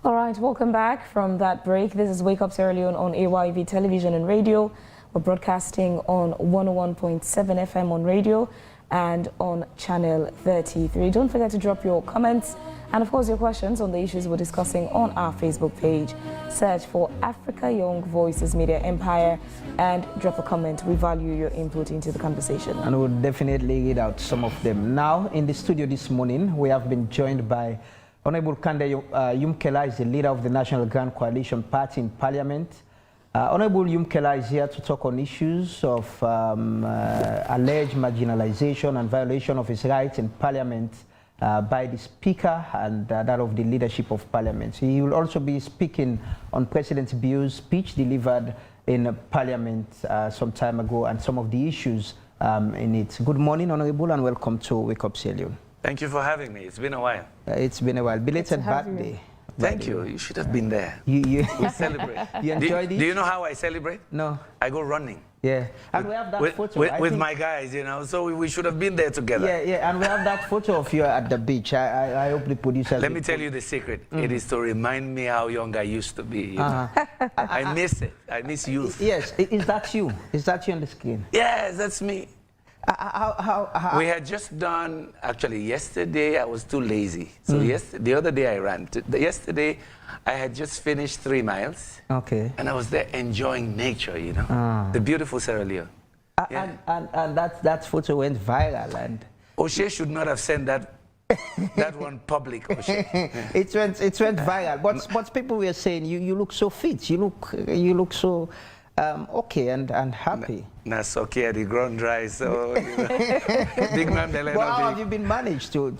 All right, welcome back from that break. This is Wake Up Sierra Leone on AYV television and radio. We're broadcasting on 101.7 FM on radio and on channel 33. Don't forget to drop your comments and of course your questions on the issues we're discussing on our Facebook page. Search for Africa Young Voices Media Empire and drop a comment. We value your input into the conversation. And we'll definitely read out some of them. Now in the studio this morning we have been joined by Honorable Kandeh Yumkela, is the leader of the National Grand Coalition Party in Parliament. Honorable Yumkela is here to talk on issues of alleged marginalisation and violation of his rights in Parliament by the Speaker and that of the leadership of Parliament. He will also be speaking on President Bio's speech delivered in Parliament some time ago and some of the issues in it. Good morning, Honorable, and welcome to Wake Up Sierra Leone. Thank you for having me. It's been a while. It's been a while. Belated birthday. Thank you. You should have been there. We celebrate. You enjoyed it? Do you know how I celebrate? No. I go running. Yeah. And we have that photo. With my guys, you know, so we should have been there together. Yeah, yeah. And we have that photo of you at the beach. I hope the producers... Let me tell you the secret. It is to remind me how young I used to be. You know? I miss it. I miss youth. Yes. Is that you? Is that you on the screen? Yes, that's me. How? We had just done, actually yesterday I was too lazy. So the other day I ran. Yesterday I had just finished 3 miles. Okay. And I was there enjoying nature, you know. The beautiful Sierra Leone. And that photo went viral. And O'Shea should not have sent that one public, O'Shea. It went viral. But people were saying you look so fit. You look so okay and happy. That's okay. The ground dry, so you know, big man. Well, how have you been managed to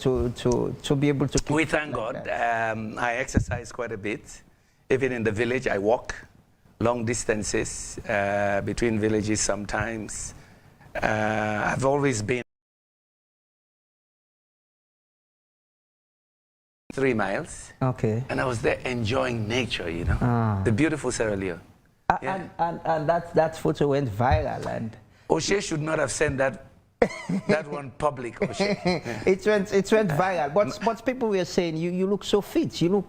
be able to keep? We thank God. I exercise quite a bit. Even in the village, I walk long distances between villages. Sometimes I've always been 3 miles. Okay. And I was there enjoying nature. You know, the beautiful Sierra Leone. And that photo went viral. And O'Shea should not have sent that one public, O'Shea. It went viral. But people were saying you look so fit. You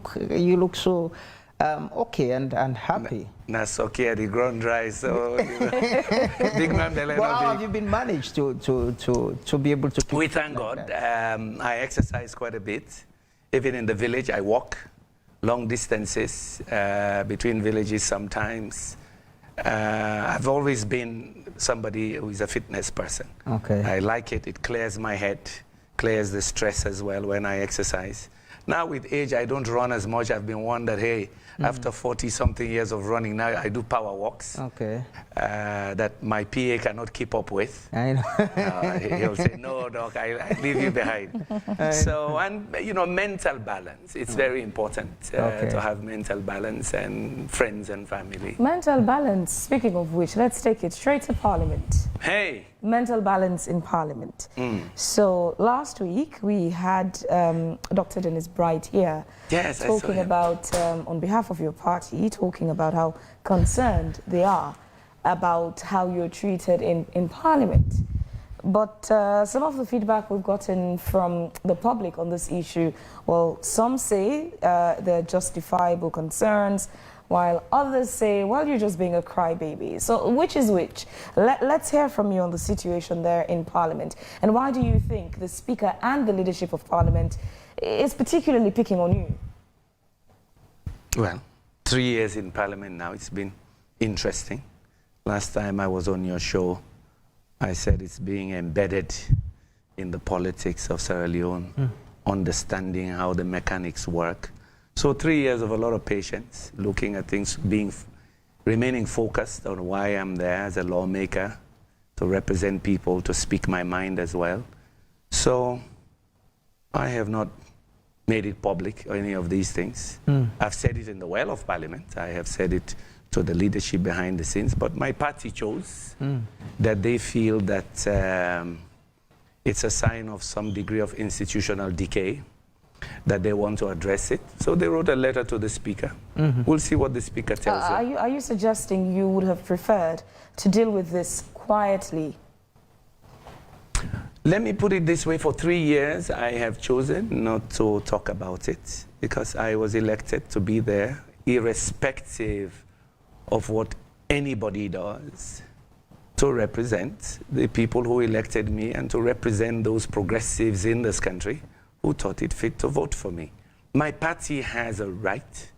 look so okay and happy. That's okay. The ground dry, so you know, big man. Well, how have you been managed to be able to keep? We thank God. I exercise quite a bit. Even in the village, I walk long distances between villages sometimes. I've always been somebody who is a fitness person. Okay. I like it. It clears my head, clears the stress as well when I exercise. Now with age, I don't run as much. I've been one that, hey, after 40-something years of running, now I do power walks. Okay. That my PA cannot keep up with. I know. He'll say, no, Doc, I leave you behind. So, and, you know, mental balance. It's very important to have mental balance and friends and family. Mental balance, speaking of which, let's take it straight to Parliament. Hey! Mental balance in Parliament. So last week we had Dr. Dennis Bright here talking about, on behalf of your party, talking about how concerned they are about how you're treated in Parliament. But some of the feedback we've gotten from the public on this issue, well, some say they're justifiable concerns, while others say, well, you're just being a crybaby. So which is which? Let's hear from you on the situation there in Parliament. And why do you think the Speaker and the leadership of Parliament is particularly picking on you? Well, 3 years in Parliament now, it's been interesting. Last time I was on your show, I said it's being embedded in the politics of Sierra Leone, understanding how the mechanics work. So 3 years of a lot of patience, looking at things, remaining focused on why I'm there as a lawmaker, to represent people, to speak my mind as well. So I have not made it public or any of these things. I've said it in the well of Parliament. I have said it to the leadership behind the scenes, but my party chose that they feel that it's a sign of some degree of institutional decay, that they want to address it. So they wrote a letter to the Speaker. We'll see what the Speaker tells you. Are you suggesting you would have preferred to deal with this quietly? Let me put it this way, for 3 years I have chosen not to talk about it because I was elected to be there irrespective of what anybody does, to represent the people who elected me and to represent those progressives in this country who thought it fit to vote for me. My party has a right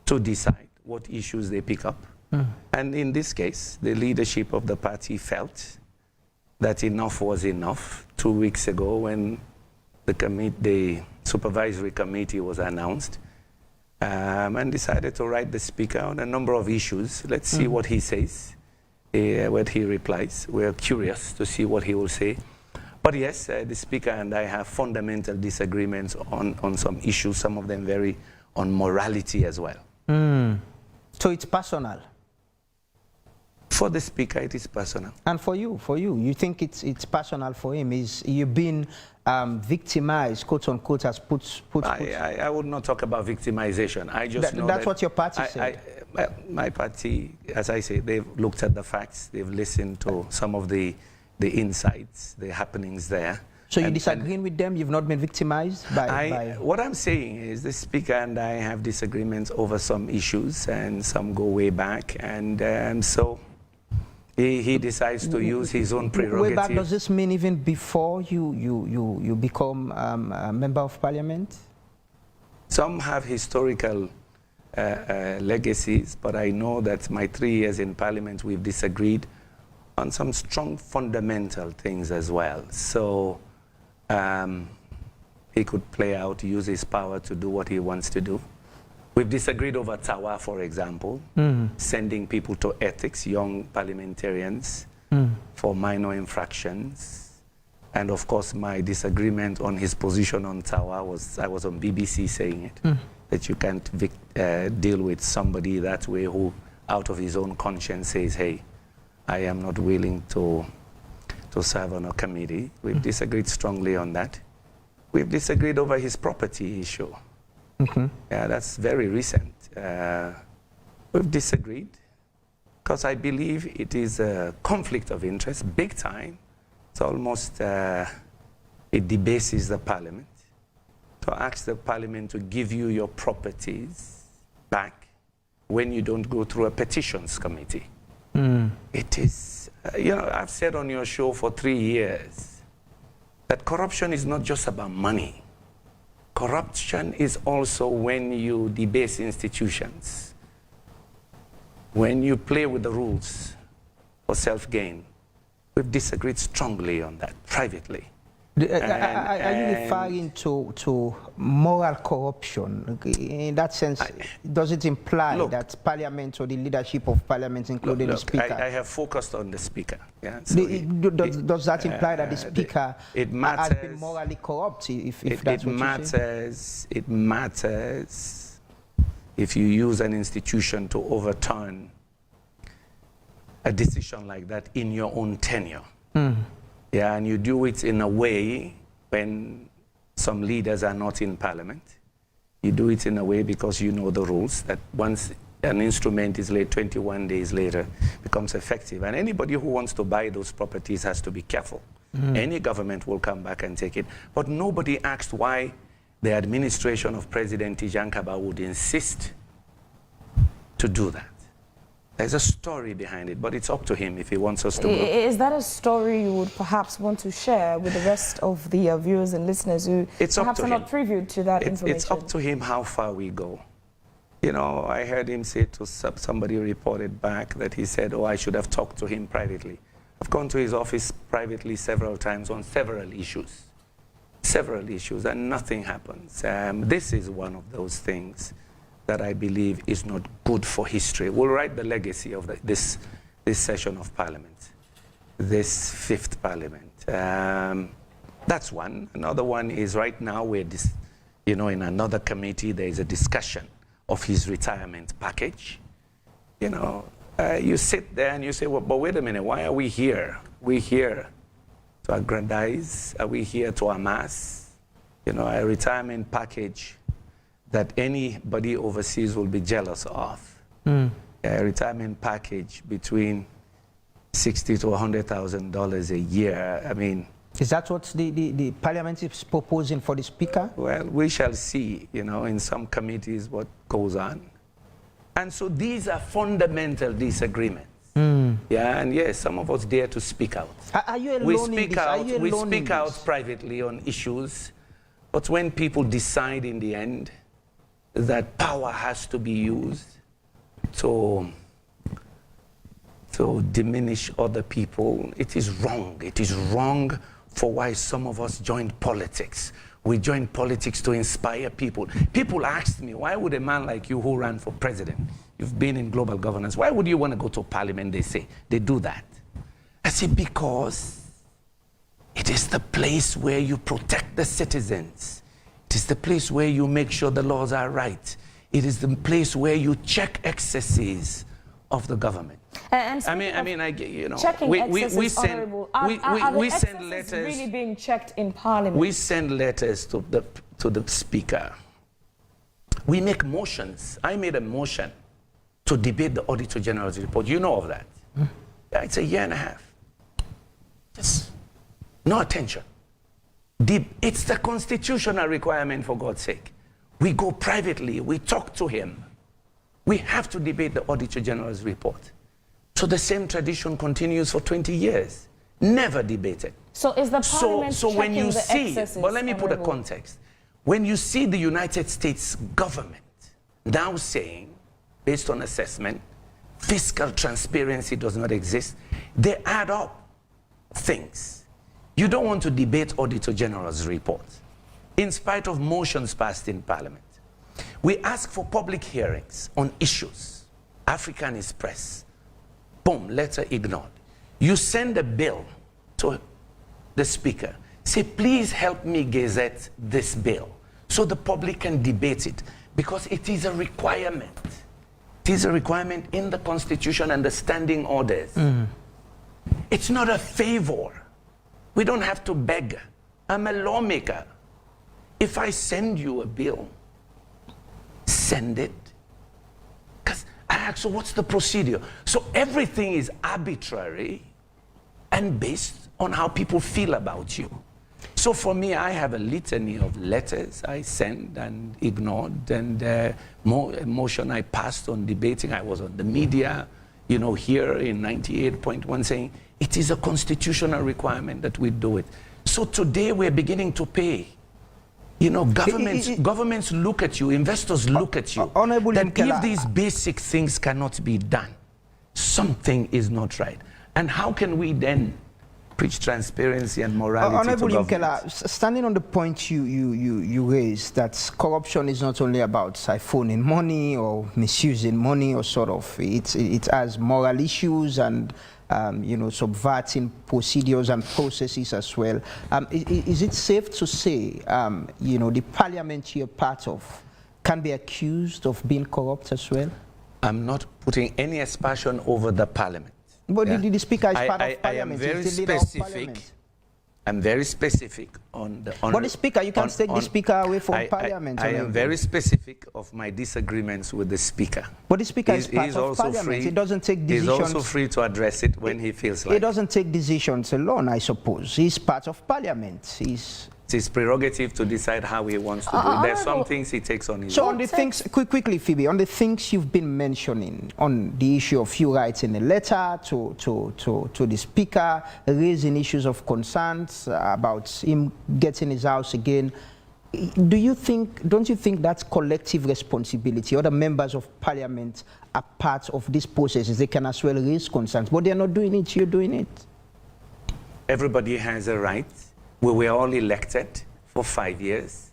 to decide what issues they pick up. And in this case, the leadership of the party felt that enough was enough 2 weeks ago when the supervisory committee was announced, and decided to write the speaker on a number of issues. Let's see what he says, what he replies. We're curious to see what he will say. But yes, the speaker and I have fundamental disagreements on some issues, some of them very on morality as well. So it's personal? For the speaker, it is personal. And for you, you think it's personal for him? Is you've been victimized, quote unquote, as put. I would not talk about victimization. I just know that's what your party said. My party, as I say, they've looked at the facts, they've listened to some of the insights, the happenings there. So you're disagreeing with them? You've not been victimized by... What I'm saying is the speaker and I have disagreements over some issues, and some go way back, and so he decides to use his own prerogative. Way back, does this mean even before you become a member of parliament? Some have historical legacies, but I know that my 3 years in parliament, we've disagreed on some strong fundamental things as well. So he could play out, use his power to do what he wants to do. We've disagreed over Tawa, for example, sending people to ethics, young parliamentarians, for minor infractions. And of course, my disagreement on his position on Tawa was, I was on BBC saying it, that you can't deal with somebody that way who, out of his own conscience, says, hey, I am not willing to serve on a committee. We've disagreed strongly on that. We've disagreed over his property issue. Yeah, that's very recent. We've disagreed because I believe it is a conflict of interest, big time. It's almost, it debases the parliament. To ask the parliament to give you your properties back when you don't go through a petitions committee. It is, you know, I've said on your show for 3 years that corruption is not just about money. Corruption is also when you debase institutions, when you play with the rules for self-gain. We've disagreed strongly on that, privately. Are you referring to moral corruption? In that sense, does it imply that parliament or the leadership of parliament, including the speaker... I have focused on the speaker. Yeah, so does that imply that the speaker has been morally corrupt, if that's what you say? It matters if you use an institution to overturn a decision like that in your own tenure. Yeah, and you do it in a way when some leaders are not in parliament. You do it in a way because you know the rules, that once an instrument is laid, 21 days later becomes effective. And anybody who wants to buy those properties has to be careful. Any government will come back and take it. But nobody asked why the administration of President Tijankaba would insist to do that. There's a story behind it, but it's up to him if he wants us to go. Is that a story you would perhaps want to share with the rest of the viewers and listeners who perhaps are not previewed to that information? It's up to him how far we go. You know, I heard him say to somebody reported back that he said, oh, I should have talked to him privately. I've gone to his office privately several times on several issues, and nothing happens. This is one of those things that I believe is not good for history. We'll write the legacy of this session of Parliament, this 5th Parliament. That's one. Another one is right now we're, you know, in another committee there is a discussion of his retirement package. You know, you sit there and you say, well, but wait a minute, why are we here? We're here to aggrandize. Are we here to amass? You know, a retirement package that anybody overseas will be jealous of. A retirement package between $60,000 to $100,000 a year. I mean, Is that what the parliament is proposing for the speaker? Well, we shall see, you know, in some committees what goes on. And so these are fundamental disagreements. Yeah, and yes, some of us dare to speak out. Are you alone in this? We speak out privately on issues, but when people decide in the end that power has to be used to diminish other people, it is wrong. It is wrong for why some of us joined politics. We joined politics to inspire people. People asked me, why would a man like you who ran for president, you've been in global governance, why would you want to go to parliament, they say? They do that. I say, because it is the place where you protect the citizens. It is the place where you make sure the laws are right. It is the place where you check excesses of the government. And I mean, you know, checking we send letters really being checked in parliament. We send letters to the speaker. We make motions. I made a motion to debate the Auditor General's report. You know of that? Yeah, it's a year and a half. Just no attention. It's the constitutional requirement, for God's sake. We go privately. We talk to him. We have to debate the Auditor General's report. So the same tradition continues for 20 years. Never debated. So is the parliament so when you the see, excesses, but let me put a context. When you see the United States government now saying, based on assessment, fiscal transparency does not exist, they add up things. You don't want to debate Auditor General's report, in spite of motions passed in Parliament. We ask for public hearings on issues. Africanist press. Boom, letter ignored. You send a bill to the speaker. Say, please help me gazette this bill so the public can debate it, because it is a requirement. It is a requirement in the Constitution and the standing orders. It's not a favor. We don't have to beg. I'm a lawmaker. If I send you a bill, send it. Because I ask, so what's the procedure? So everything is arbitrary and based on how people feel about you. So for me, I have a litany of letters I sent and ignored, and motion I passed on debating. I was on the media, you know, here in 98.1 saying, it is a constitutional requirement that we do it. So today we're beginning to pay. You know, governments look at you, investors look at you, that if these basic things cannot be done, something is not right. And how can we then preach transparency and morality Honorable to government? Yumkela, standing on the point you raised, that corruption is not only about siphoning money or misusing money, or sort of, it has moral issues and you know, subverting procedures and processes as well. Is it safe to say, you know, the parliament you're part of can be accused of being corrupt as well? I'm not putting any aspersion over the parliament. But yeah. The speaker is part of parliament. I am very specific. I'm very specific on the... But the speaker, you can't take the speaker away from parliament. I am very specific of my disagreements with the speaker. But the speaker is part of parliament. He doesn't take decisions. He's also free to address it when he feels like. He doesn't take decisions alone, I suppose. He's part of parliament. It's his prerogative to decide how he wants to do it. There's some things he takes on his own. So on the things, quickly, Phoebe, on the things you've been mentioning, on the issue of you writing a letter to the speaker, raising issues of concerns about him getting his house again, don't you think that's collective responsibility? Other members of parliament are part of these processes. They can as well raise concerns, but they're not doing it, you're doing it. Everybody has a right. We were all elected for 5 years.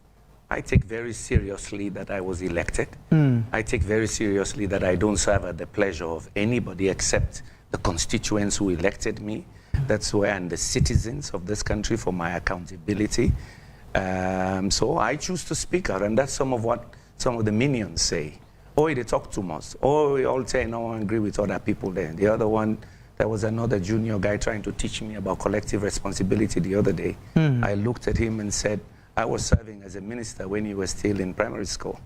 I take very seriously that I was elected. I take very seriously that I don't serve at the pleasure of anybody except the constituents who elected me. That's where, and the citizens of this country, for my accountability. So I choose to speak out, and that's some of what some of the minions say. Oh, they talk too much. Oh, we all say, no, I agree with other people there. The other one, there was another junior guy trying to teach me about collective responsibility the other day. I looked at him and said, I was serving as a minister when you were still in primary school.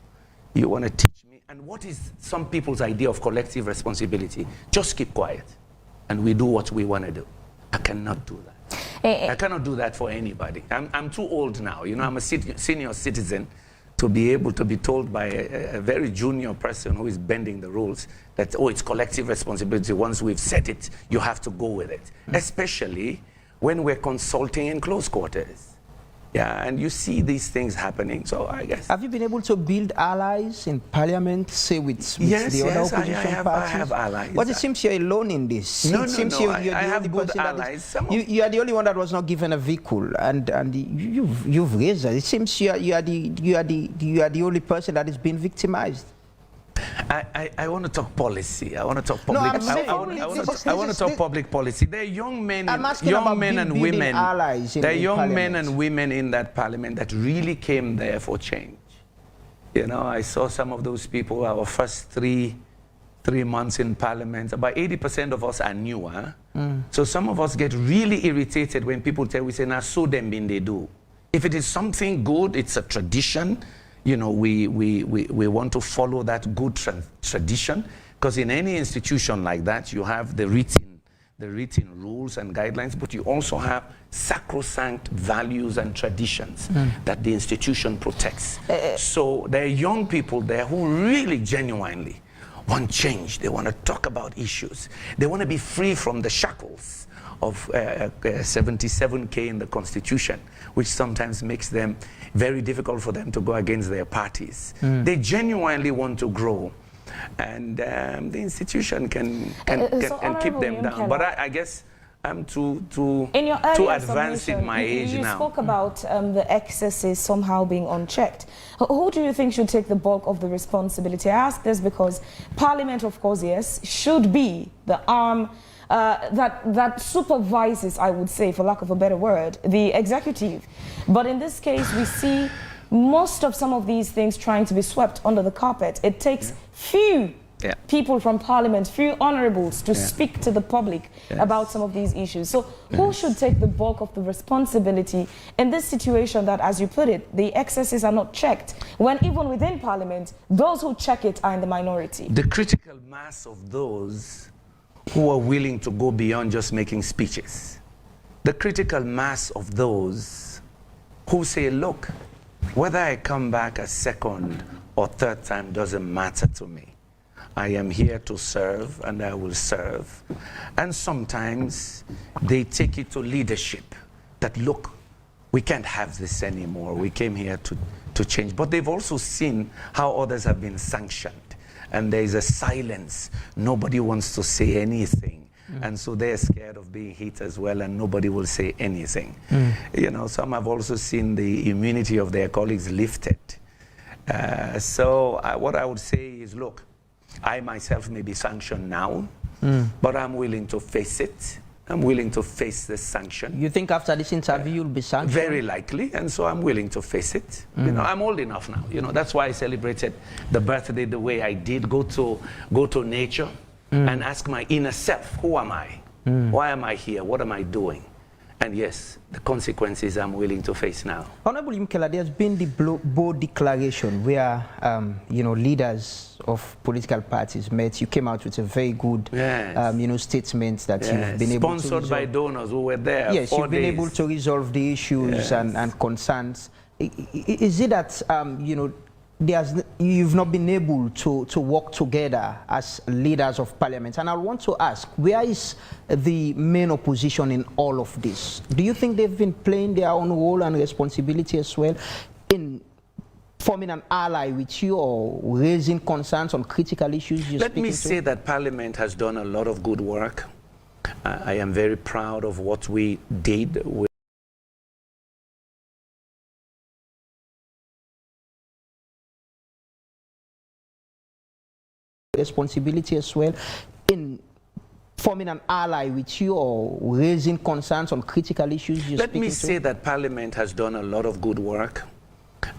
You want to teach me? And what is some people's idea of collective responsibility? Just keep quiet, and we do what we want to do. I cannot do that. I cannot do that for anybody. I'm too old now. You know, I'm a senior citizen to be able to be told by a very junior person who is bending the rules that, oh, it's collective responsibility. Once we've said it, you have to go with it, especially when we're consulting in close quarters. Yeah, and you see these things happening, so I guess. Have you been able to build allies in parliament, say with the other opposition parties? I have allies. But it seems you're alone in this. No, it seems I have good allies. You are the only one that was not given a vehicle, and you've raised that. It seems you are the only person that is being victimized. I want to talk policy. I want to talk public. I want to talk public policy. There are young men, and women. There are young men and women in that parliament that really came there for change. You know, I saw some of those people. Our first three months in parliament, about 80% of us are newer. So some of us get really irritated when people tell we say, "Now so them bin they do." If it is something good, it's a tradition. You know, we want to follow that good tradition, because in any institution like that, you have the written rules and guidelines, but you also have sacrosanct values and traditions that the institution protects. So there are young people there who really genuinely want change. They want to talk about issues. They want to be free from the shackles of 77K in the Constitution, which sometimes makes them very difficult for them to go against their parties. They genuinely want to grow, and the institution can keep them down. But I guess I'm too advanced in my age now. You spoke about the excesses somehow being unchecked. Who do you think should take the bulk of the responsibility? I ask this because Parliament, of course, yes, should be the arm that supervises, I would say, for lack of a better word, the executive. But in this case, we see most of some of these things trying to be swept under the carpet. It takes few people from Parliament, few honourables to speak to the public about some of these issues. So who should take the bulk of the responsibility in this situation that, as you put it, the excesses are not checked, when even within Parliament, those who check it are in the minority? The critical mass of those who are willing to go beyond just making speeches. The critical mass of those who say, look, whether I come back a second or third time doesn't matter to me. I am here to serve, and I will serve. And sometimes they take it to leadership that, look, we can't have this anymore. We came here to change. But they've also seen how others have been sanctioned. And there is a silence. Nobody wants to say anything. And so they're scared of being hit as well, and nobody will say anything. You know, some have also seen the immunity of their colleagues lifted. So what I would say is, look, I myself may be sanctioned now, but I'm willing to face it. I'm willing to face this sanction. You think after this interview you'll be sanctioned? Very likely, and so I'm willing to face it. You know, I'm old enough now. You know, that's why I celebrated the birthday the way I did. Go to nature and ask my inner self, who am I? Why am I here? What am I doing? And yes, the consequences I'm willing to face now. Honorable Yumkela, there's been the bold declaration where, you know, leaders of political parties met. You came out with a very good, you know, statement that you've been able to sponsored by donors who were there. Yes, you've been able to resolve the issues and concerns. Is it that, you know, you've not been able to work together as leaders of parliament? And I want to ask, where is the main opposition in all of this? Do you think they've been playing their own role and responsibility as well in forming an ally with you or raising concerns on critical issues you're Let me say that Parliament has done a lot of good work. I am very proud of what we did with responsibility as well in forming an ally with you or raising concerns on critical issues you're Let me say that Parliament has done a lot of good work.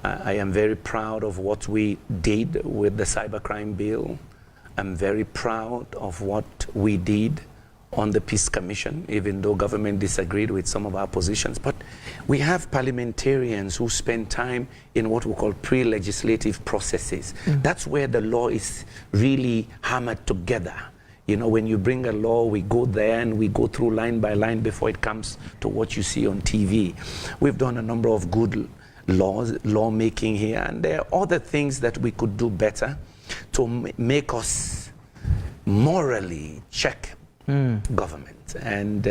I am very proud of what we did with the cybercrime bill. I'm very proud of what we did on the Peace Commission, even though government disagreed with some of our positions. But we have parliamentarians who spend time in what we call pre-legislative processes. That's where the law is really hammered together. You know, when you bring a law, we go there and we go through line by line before it comes to what you see on TV. We've done a number of good lawmaking here, and there are other things that we could do better to make us morally check government. And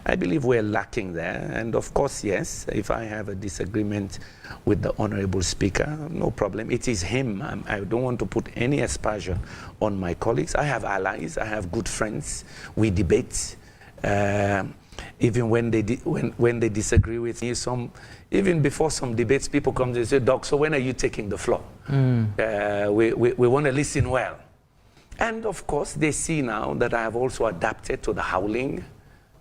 I believe we're lacking there. And of course, yes, if I have a disagreement with the Honorable Speaker, no problem. It is him. I don't want to put any aspersion on my colleagues. I have allies. I have good friends. We debate. Even when they disagree with me, even before some debates, people come and say, Doc, so when are you taking the floor? We want to listen well. And of course, they see now that I have also adapted to the howling,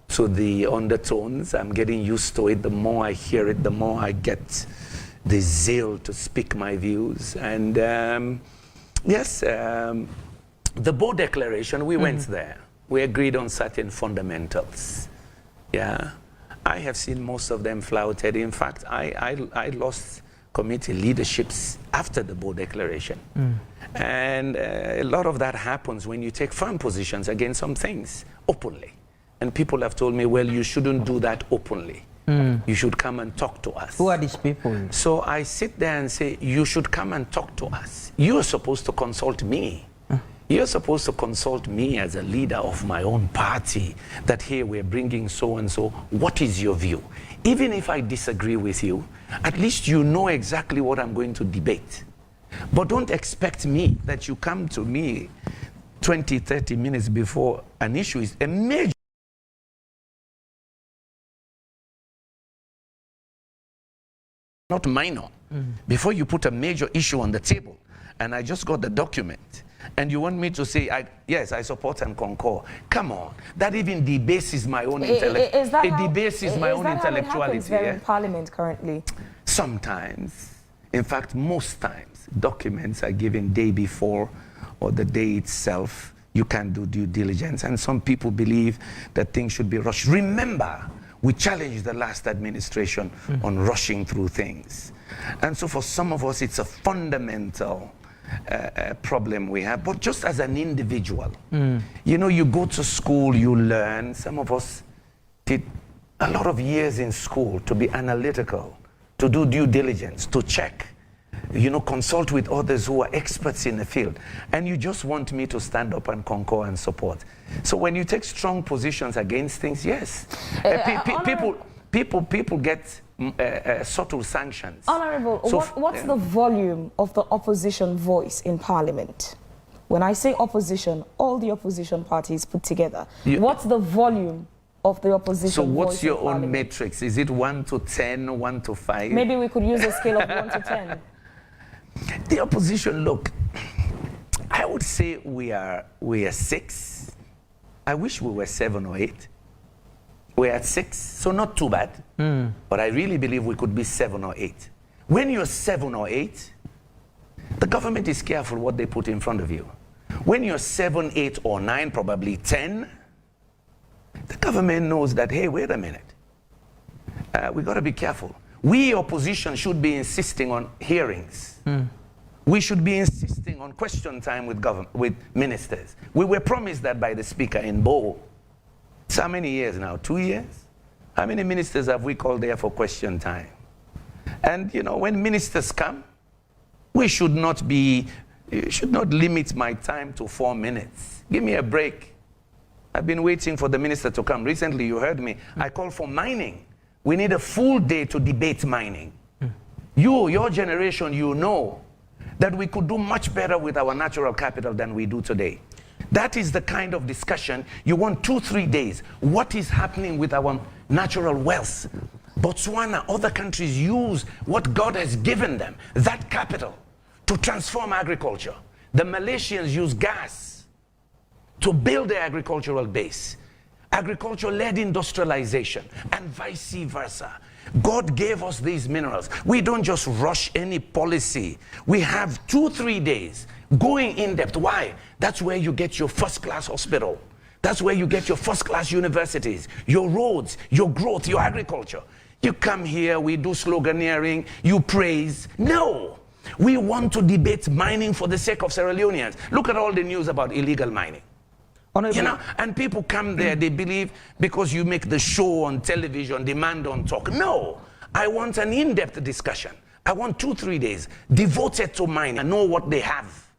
to the undertones. I'm getting used to it. The more I hear it, the more I get the zeal to speak my views. And yes, the Bo Declaration, we went there. We agreed on certain fundamentals. Yeah, I have seen most of them flouted. In fact, I lost committee leaderships after the Bo Declaration. And a lot of that happens when you take firm positions against some things openly. And people have told me, well, you shouldn't do that openly. You should come and talk to us. Who are these people? So I sit there and say, you should come and talk to us. You are supposed to consult me. You're supposed to consult me as a leader of my own party, that here we're bringing so and so. What is your view? Even if I disagree with you, at least you know exactly what I'm going to debate. But don't expect me that you come to me 20, 30 minutes before an issue is a major. Not minor. Before you put a major issue on the table, and I just got the document, and you want me to say, yes, I support and concur. Come on. That even debases my own intellectuality. Is that how it happens there in Parliament currently? Sometimes. In fact, most times, documents are given day before or the day itself. You can't do due diligence. And some people believe that things should be rushed. Remember, we challenged the last administration on rushing through things. And so for some of us, it's a fundamental problem we have. But just as an individual, you know, you go to school, you learn. Some of us did a lot of years in school to be analytical, to do due diligence, to check, you know, consult with others who are experts in the field. And you just want me to stand up and concur and support. So when you take strong positions against things, yes, people get subtle sanctions. Honorable, so what's the volume of the opposition voice in Parliament? When I say opposition, all the opposition parties put together. What's the volume of the opposition? So what's your own matrix? Is it 1 to 10, 1 to 5? Maybe we could use a scale of 1 to 10. The opposition, look, I would say we are 6. I wish we were 7 or 8. We're at 6, so not too bad. But I really believe we could be 7 or 8. When you're 7 or 8, the government is careful what they put in front of you. When you're 7, 8, or 9, probably 10, the government knows that, hey, wait a minute. We got to be careful. We, opposition, should be insisting on hearings. We should be insisting on question time with ministers. We were promised that by the Speaker in Bo. It's how many years now? 2 years? How many ministers have we called there for question time? And, you know, when ministers come, we should not limit my time to 4 minutes. Give me a break. I've been waiting for the minister to come. Recently, you heard me. I called for mining. We need a full day to debate mining. Your generation, you know that we could do much better with our natural capital than we do today. That is the kind of discussion you want 2-3 days. What is happening with our natural wealth? Botswana, other countries use what God has given them, that capital, to transform agriculture. The Malaysians use gas to build their agricultural base. Agriculture-led industrialization, and vice versa. God gave us these minerals. We don't just rush any policy. We have 2-3 days going in depth. Why? That's where you get your first-class hospital. That's where you get your first-class universities, your roads, your growth, your agriculture. You come here, we do sloganeering, you praise. No! We want to debate mining for the sake of Sierra Leoneans. Look at all the news about illegal mining. You know, and people come there, they believe because you make the show on television, demand don't talk. No, I want an in-depth discussion. I want 2-3 days devoted to mining and know what they have.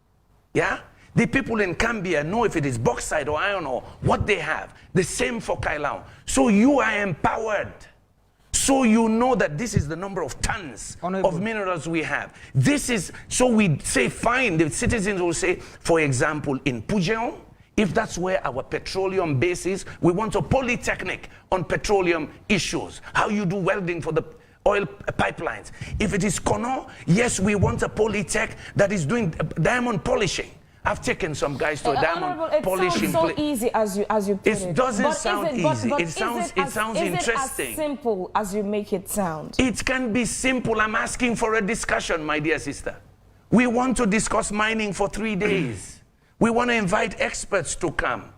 Yeah? The people in Gambia know if it is bauxite or iron ore, what they have. The same for Kailao. So you are empowered. So you know that this is the number of tons of minerals we have. This is, so we say fine, the citizens will say, for example, in Pujeon, if that's where our petroleum base is, we want a polytechnic on petroleum issues. How you do welding for the oil pipelines. If it is Kono, yes, we want a polytech that is doing diamond polishing. I've taken some guys to a diamond polishing. It sounds so easy as you put it. It doesn't sound easy. It sounds interesting. Is it as simple as you make it sound? It can be simple. I'm asking for a discussion, my dear sister. We want to discuss mining for 3 days. We want to invite experts to come.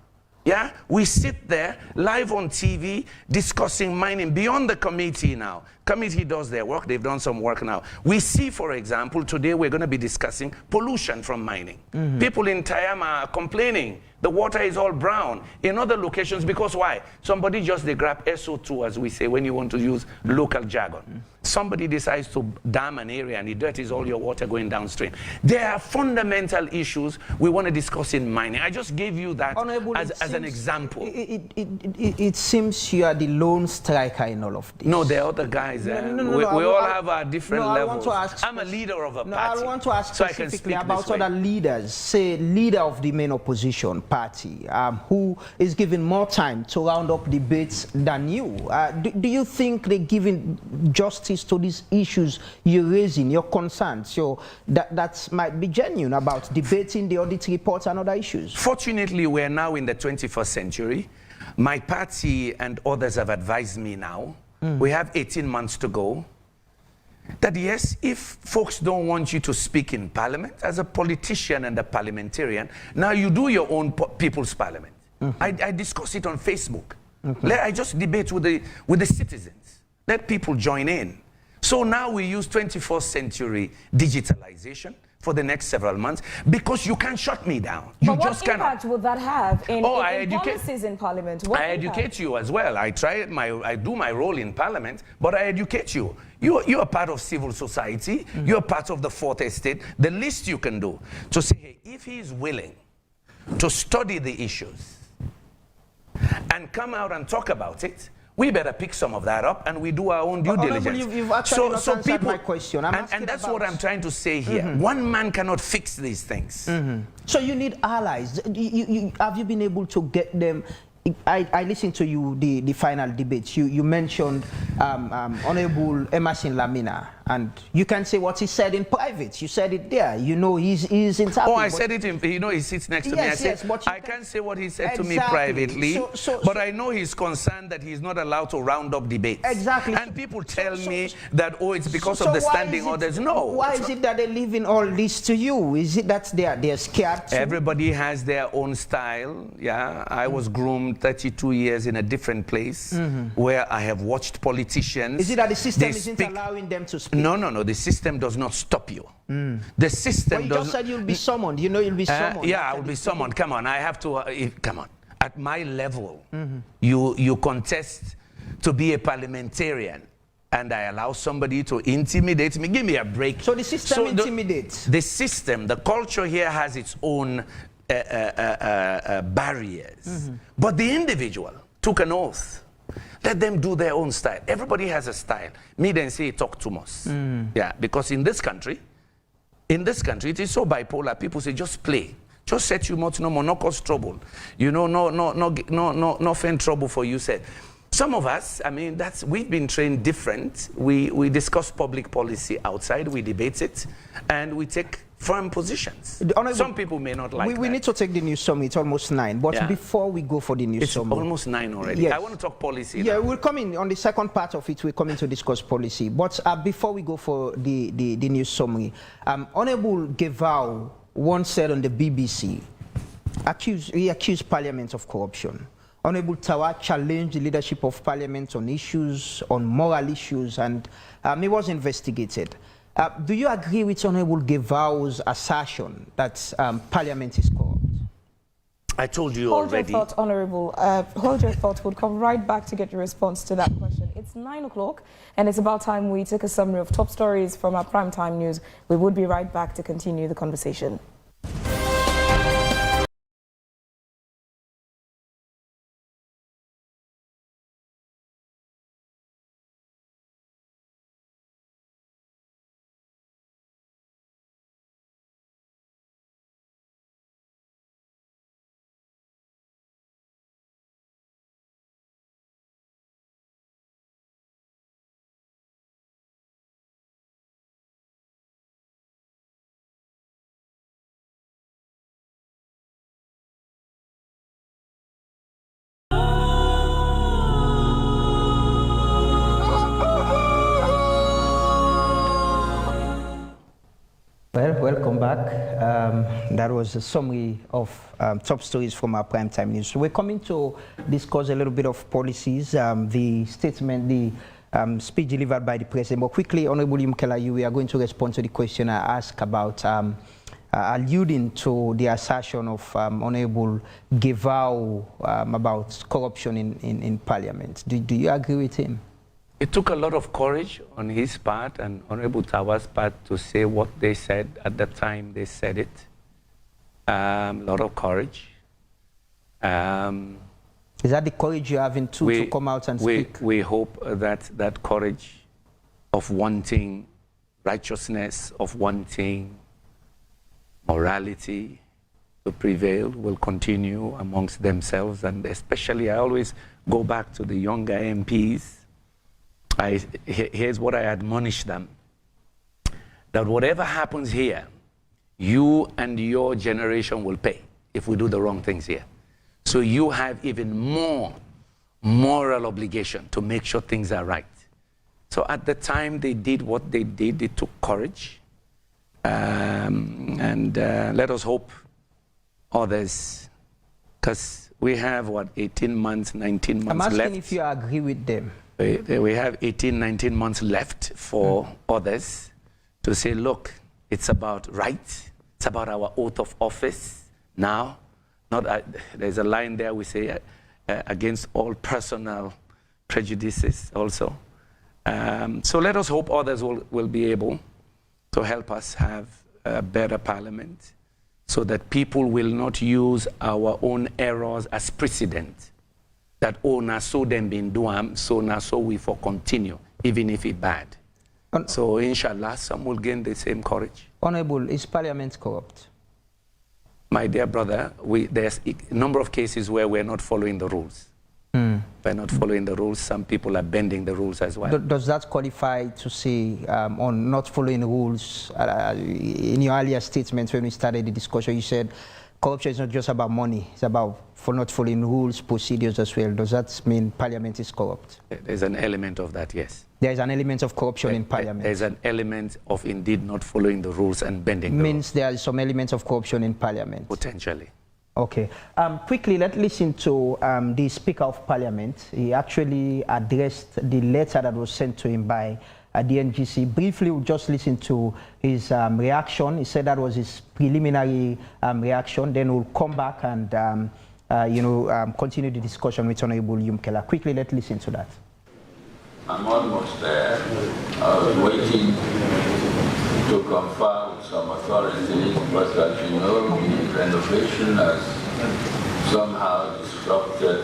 Yeah? We sit there live on TV discussing mining beyond the committee now. Committee does their work. They've done some work now. We see, for example, today we're going to be discussing pollution from mining. People in Tayama are complaining. The water is all brown. In other locations, because why? Somebody just, they grab SO2, as we say, when you want to use local jargon. Somebody decides to dam an area and it dirties all your water going downstream. There are fundamental issues we want to discuss in mining. I just gave you that as an example. It seems you are the lone striker in all of this. No, there are other guys. We all have our different levels. I'm a leader of a party. I want to ask specifically about other leaders, say leader of the main opposition party, who is given more time to round up debates than you. Do you think they're giving justice to these issues you're raising, your concerns? So that might be genuine about debating the audit reports and other issues. Fortunately, we're now in the 21st century. My party and others have advised me now, we have 18 months to go, that yes, if folks don't want you to speak in parliament, as a politician and a parliamentarian, now you do your own people's parliament. I discuss it on Facebook. I just debate with the citizens. Let people join in. So now we use 21st century digitalization for the next several months, because you can't shut me down. You but just what impact would that have in policies in parliament? I educate you as well. I do my role in parliament, but I educate you. You are part of civil society. You're part of the fourth estate. The least you can do to say, hey, if he is willing to study the issues and come out and talk about it, we better pick some of that up and we do our own due diligence. You've actually not answered my question. And that's what I'm trying to say here. One man cannot fix these things. So you need allies. Have you been able to get them? I listened to you, the final debate. You mentioned Honorable Emerson Lamina, and you can say what he said in private. You said it there. You know he's in Oh, I said it in, you know, he sits next to me. I said, I can't say what he said to me privately, but I know he's concerned that he's not allowed to round up debates. Exactly. And people tell me that, oh, it's because of the standing orders. No. Why is it that they're leaving all this to you? Is it that they're scared too? Everybody has their own style. Yeah, I was groomed 32 years in a different place where I have watched politicians. Is it that the system isn't allowing them to speak? No, the system does not stop you. The system does. You just said you'll be summoned. You know you'll be summoned. Yeah, I will be summoned. Come on, I have to. Come on. At my level, you contest to be a parliamentarian, and I allow somebody to intimidate me. Give me a break. So the system intimidates. The system, the culture here has its own barriers. But the individual took an oath. Let them do their own style. Everybody has a style. Me then say talk too much. Yeah, because in this country, it is so bipolar. People say just play. Just set you much no more, no cause trouble. You know, no find trouble for you. Said. Some of us, I mean, we've been trained different. We discuss public policy outside, we debate it, and we take firm positions. Some people may not like we need to take the news summit. It's almost 9. But before we go for the news summit... It's almost 9 already. Yes. I want to talk policy now. We'll come in on the second part of it. We're coming to discuss policy. But before we go for the news summary, Honorable Gevau once said on the BBC, he accused Parliament of corruption. Honorable Tawa challenged the leadership of Parliament on issues, on moral issues, and he was investigated. Do you agree with Honorable Gevau's assertion that Parliament is corrupt? I told you hold already. Hold your thoughts, Honourable. Hold your thoughts. We'll come right back to get your response to that question. It's 9 o'clock, and it's about time we took a summary of top stories from our primetime news. We would be right back to continue the conversation. Well, welcome back. That was a summary of top stories from our primetime news. So we're coming to discuss a little bit of policies, the statement, the speech delivered by the president. But quickly, Honourable Yumkela, we are going to respond to the question I asked about alluding to the assertion of Honourable Gevao about corruption in Parliament. Do you agree with him? It took a lot of courage on his part and Honorable Tawa's part to say what they said at the time they said it. A lot of courage. Is that the courage you have in to come out and speak? We hope that that courage of wanting righteousness, of wanting morality to prevail will continue amongst themselves. And especially, I always go back to the younger MPs. Here's what I admonish them, that whatever happens here, you and your generation will pay if we do the wrong things here. So you have even more moral obligation to make sure things are right. So at the time they did what they did, it took courage. Let us hope others, because we have, 18 months, 19 months left. I'm asking if you agree with them. We have 18, 19 months left for others to say, look, it's about right. It's about our oath of office now. There's a line there we say, against all personal prejudices also. So let us hope others will be able to help us have a better parliament so that people will not use our own errors as precedent. That, oh, na so them been doing, so na so we for continue, even if it bad. So, inshallah, some will gain the same courage. Honourable, is Parliament corrupt? My dear brother, there's a number of cases where we're not following the rules. We're not following the rules. Some people are bending the rules as well. Does that qualify to say on not following the rules? In your earlier statements when we started the discussion, you said corruption is not just about money, it's about not following rules, procedures as well. Does that mean Parliament is corrupt? There's an element of that, yes. There is an element of corruption in Parliament? There's an element of indeed not following the rules and bending the rules. Means there is some elements of corruption in Parliament? Potentially. Okay. Quickly, let's listen to the Speaker of Parliament. He actually addressed the letter that was sent to him by the NGC. Briefly, we'll just listen to his reaction. He said that was his preliminary reaction. Then we'll come back and continue the discussion with Honourable Yumkela. Quickly, let's listen to that. I'm almost there. I was waiting to confer with some authorities, but as you know, the renovation has somehow disrupted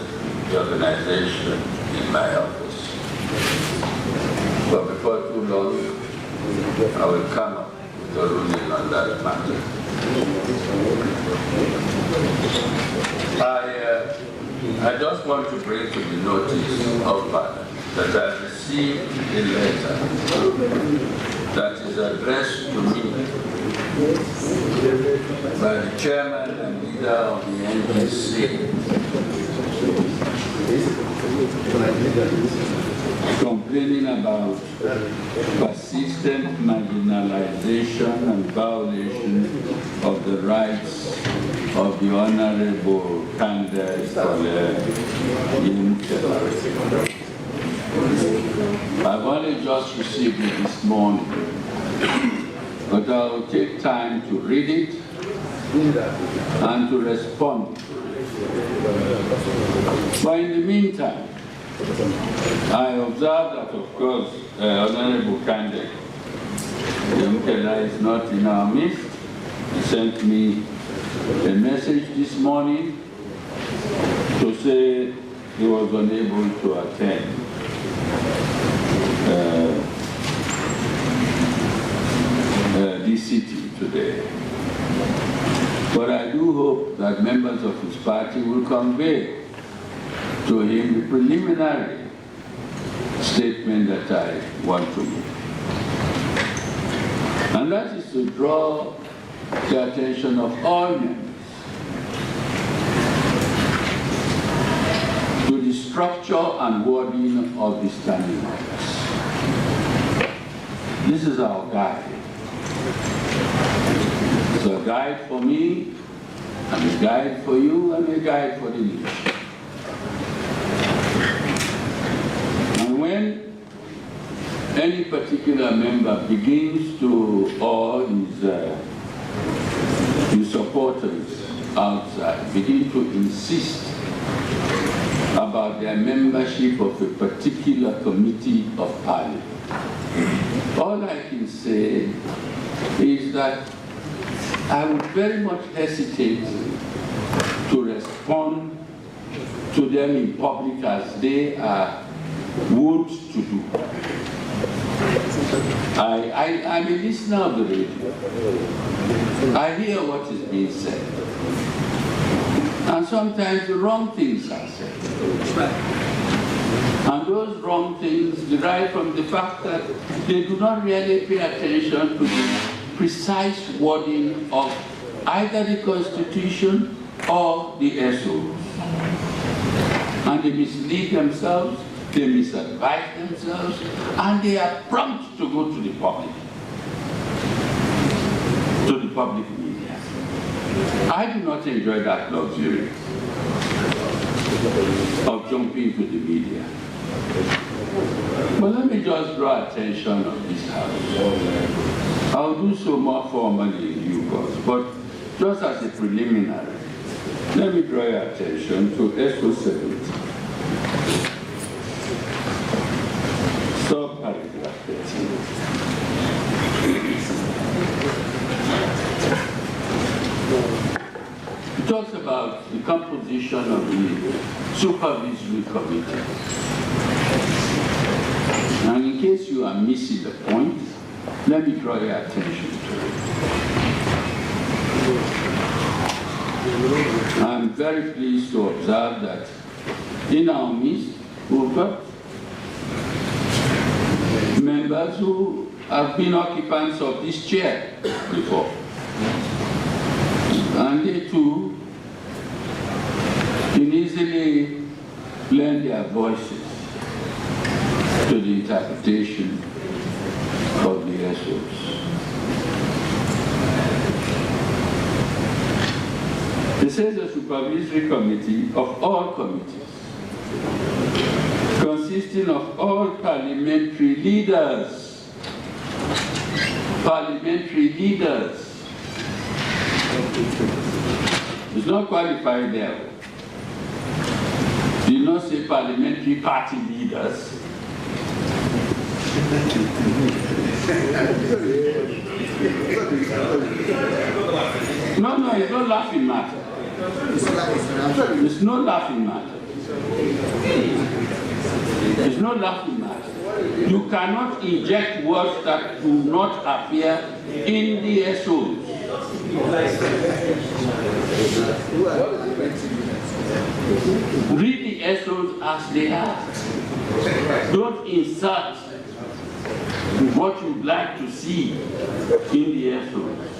the organization in my office. But before too long, I will come up with a ruling on that matter. I just want to bring to the notice of Parliament that I received a letter that is addressed to me by the chairman and leader of the NGC, complaining about persistent marginalization and violation of the rights of the Honorable Kandeh Yumkela. I've only just received it this morning, but I will take time to read it and to respond to it. But in the meantime, I observe that, of course, Honorable Kandeh Yumkela is not in our midst. He sent me a message this morning to say he was unable to attend this sitting today. But I do hope that members of his party will convey to him the preliminary statement that I want to make. And that is to draw the attention of all members to the structure and wording of the standing orders. This is our guide. It's a guide for me, and a guide for you, and a guide for the leadership. And when any particular member begins to, or his supporters outside, begin to insist about their membership of a particular committee of parliament, all I can say is that I would very much hesitate to respond to them in public as they are wont to do. I'm a listener of the radio. I hear what is being said. And sometimes the wrong things are said. And those wrong things derive from the fact that they do not really pay attention to the precise wording of either the Constitution or the SOs. And they mislead themselves, they misadvise themselves, and they are prompt to go to the public media. I do not enjoy that luxury of jumping to the media. But let me just draw attention of this House. I'll do so more formally in due course, but just as a preliminary, let me draw your attention to SO 70. Subparagraph 13. It talks about the composition of the supervisory committee. And in case you are missing the point, let me draw your attention to it. I'm very pleased to observe that in our midst, we've got members who have been occupants of this chair before. And they too can easily lend their voices to the interpretation of the SOs. It says a supervisory committee of all committees, consisting of all parliamentary leaders. Parliamentary leaders. It's not qualified there. Do you not say parliamentary party leaders? No, it's not laughing matter. It's no laughing matter. It's no laughing matter. You cannot inject words that do not appear in the SOs. Read the SOs as they are. Don't insert what you'd like to see in the SOs.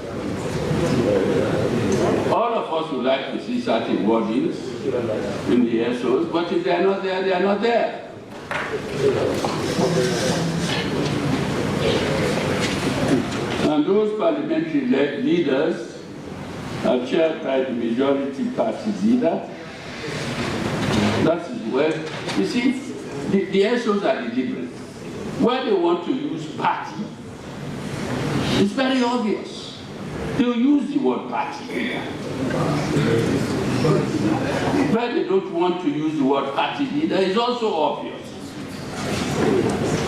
All of us would like to see certain wordings in the SOs, but if they're not there, they're not there. And those parliamentary leaders are chaired by the majority party leader. That is where, you see, the SOs are deliberate. Where they want to use party, it's very obvious. They'll use the word party. Where they don't want to use the word party leader is also obvious.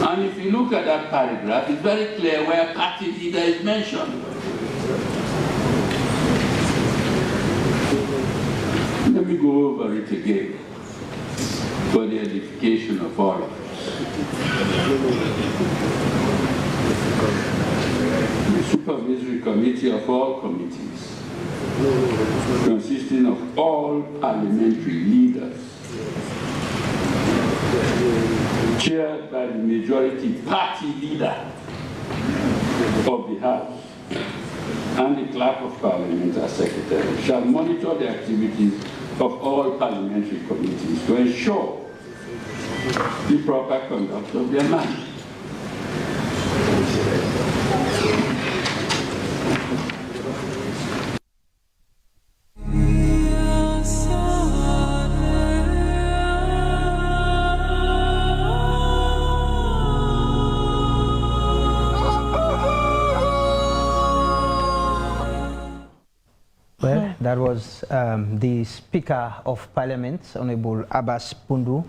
And if you look at that paragraph, it's very clear where party leader is mentioned. Let me go over it again for the edification of all of us. The Supervisory Committee of all committees, consisting of all parliamentary leaders, chaired by the majority party leader of the House and the Clerk of Parliament as Secretary, shall monitor the activities of all parliamentary committees to ensure the proper conduct of their mandate. Well, that was the Speaker of Parliament, Honorable Abbas Pundu,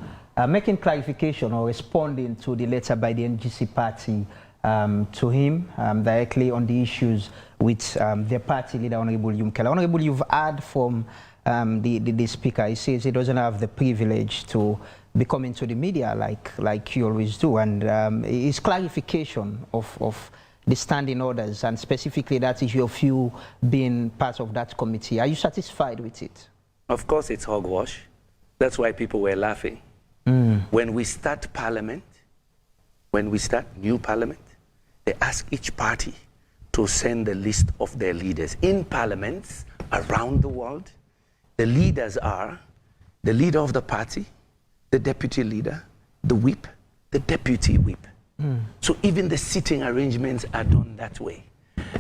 making clarification or responding to the letter by the NGC party to him directly on the issues with their party leader, Honorable Yumkela. Honorable, you've heard from the Speaker. He says he doesn't have the privilege to be coming to the media like you always do, and his clarification of the standing orders, and specifically that issue of you being part of that committee. Are you satisfied with it? Of course it's hogwash. That's why people were laughing. When we start parliament, when we start new parliament, they ask each party to send a list of their leaders. In parliaments around the world, the leaders are the leader of the party, the deputy leader, the whip, the deputy whip. So even the sitting arrangements are done that way.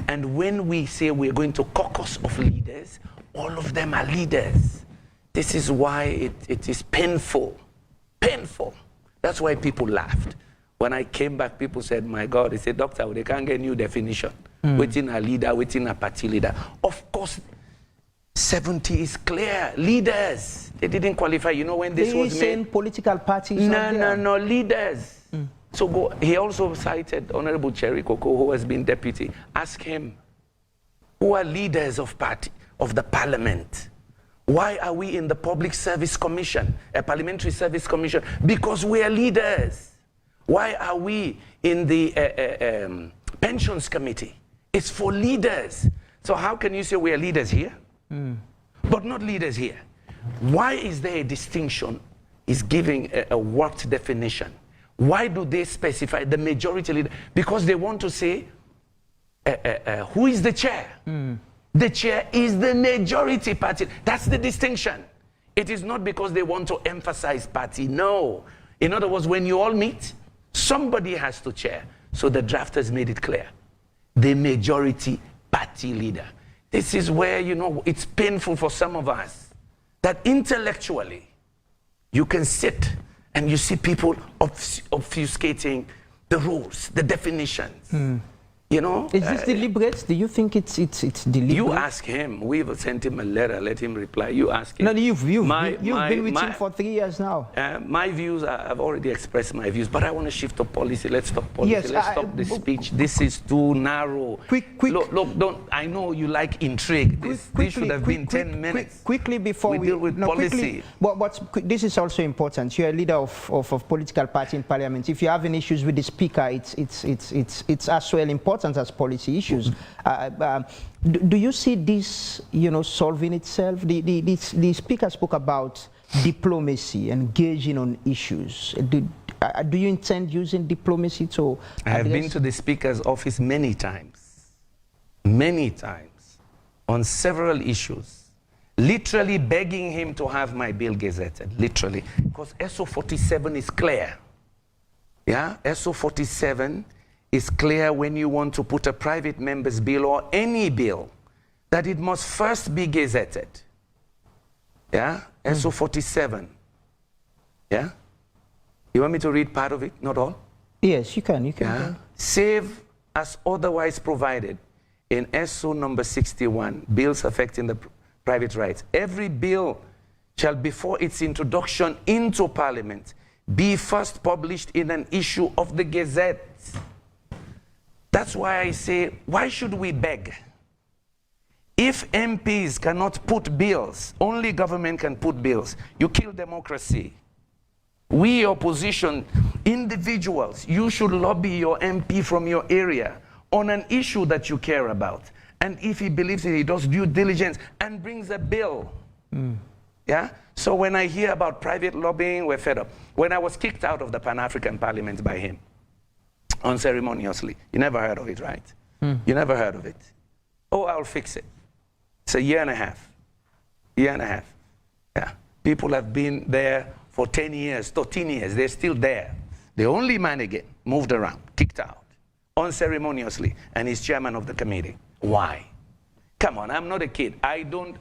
And when we say we're going to caucus of leaders, all of them are leaders. This is why it is painful. Painful. That's why people laughed. When I came back, people said, my God, they said, Doctor, they can't get a new definition. Waiting a leader, waiting a party leader. Of course, 70 is clear. Leaders. They didn't qualify. You know when this was made? Saying political parties? No, leaders. So he also cited Honorable Cherry Coco, who has been deputy. Ask him, who are leaders of the parliament? Why are we in the Public Service Commission, a Parliamentary Service Commission? Because we are leaders. Why are we in the Pensions Committee? It's for leaders. So how can you say we are leaders here, but not leaders here? Why is there a distinction? Is giving a warped definition. Why do they specify the majority leader? Because they want to say, who is the chair? The chair is the majority party. That's the distinction. It is not because they want to emphasize party. No. In other words, when you all meet, somebody has to chair. So the drafters made it clear. The majority party leader. This is where, you know, it's painful for some of us that intellectually you can sit and you see people obfuscating the rules, the definitions. You know? Is this deliberate? Do you think it's deliberate? You ask him. We've sent him a letter. Let him reply. You ask him. No, you've been with him for 3 years now. My views, I've already expressed my views, but I want to shift to policy. Let's talk policy. Yes, Let's stop this speech. This is too narrow. Quick. Look, don't. I know you like intrigue. This should have been 10 minutes. Quickly before we deal with policy. But this is also important. You're a leader of political party in parliament. If you're having issues with the speaker, it's as well important as policy issues. Do you see this, you know, solving itself? The speaker spoke about diplomacy, engaging on issues. Do you intend using diplomacy to I have been to the speaker's office many times, on several issues, literally begging him to have my bill gazetted, literally, because SO 47 is clear. Yeah, SO 47 is clear when you want to put a private member's bill or any bill, that it must first be gazetted. Yeah, SO 47. Yeah, you want me to read part of it, not all? Yes, you can. Yeah? Save as otherwise provided in SO number 61, bills affecting the private rights. Every bill shall, before its introduction into Parliament, be first published in an issue of the Gazette. That's why I say, why should we beg? If MPs cannot put bills, only government can put bills, you kill democracy. We, opposition, individuals, you should lobby your MP from your area on an issue that you care about. And if he believes it, he does due diligence and brings a bill. Yeah? So when I hear about private lobbying, we're fed up. When I was kicked out of the Pan-African Parliament by him, unceremoniously, you never heard of it, right? You never heard of it. Oh, I'll fix it. It's a year and a half. Year and a half. Yeah. People have been there for 10 years, 13 years. They're still there. The only man again moved around, kicked out, unceremoniously, and he's chairman of the committee. Why? Come on, I'm not a kid. I don't,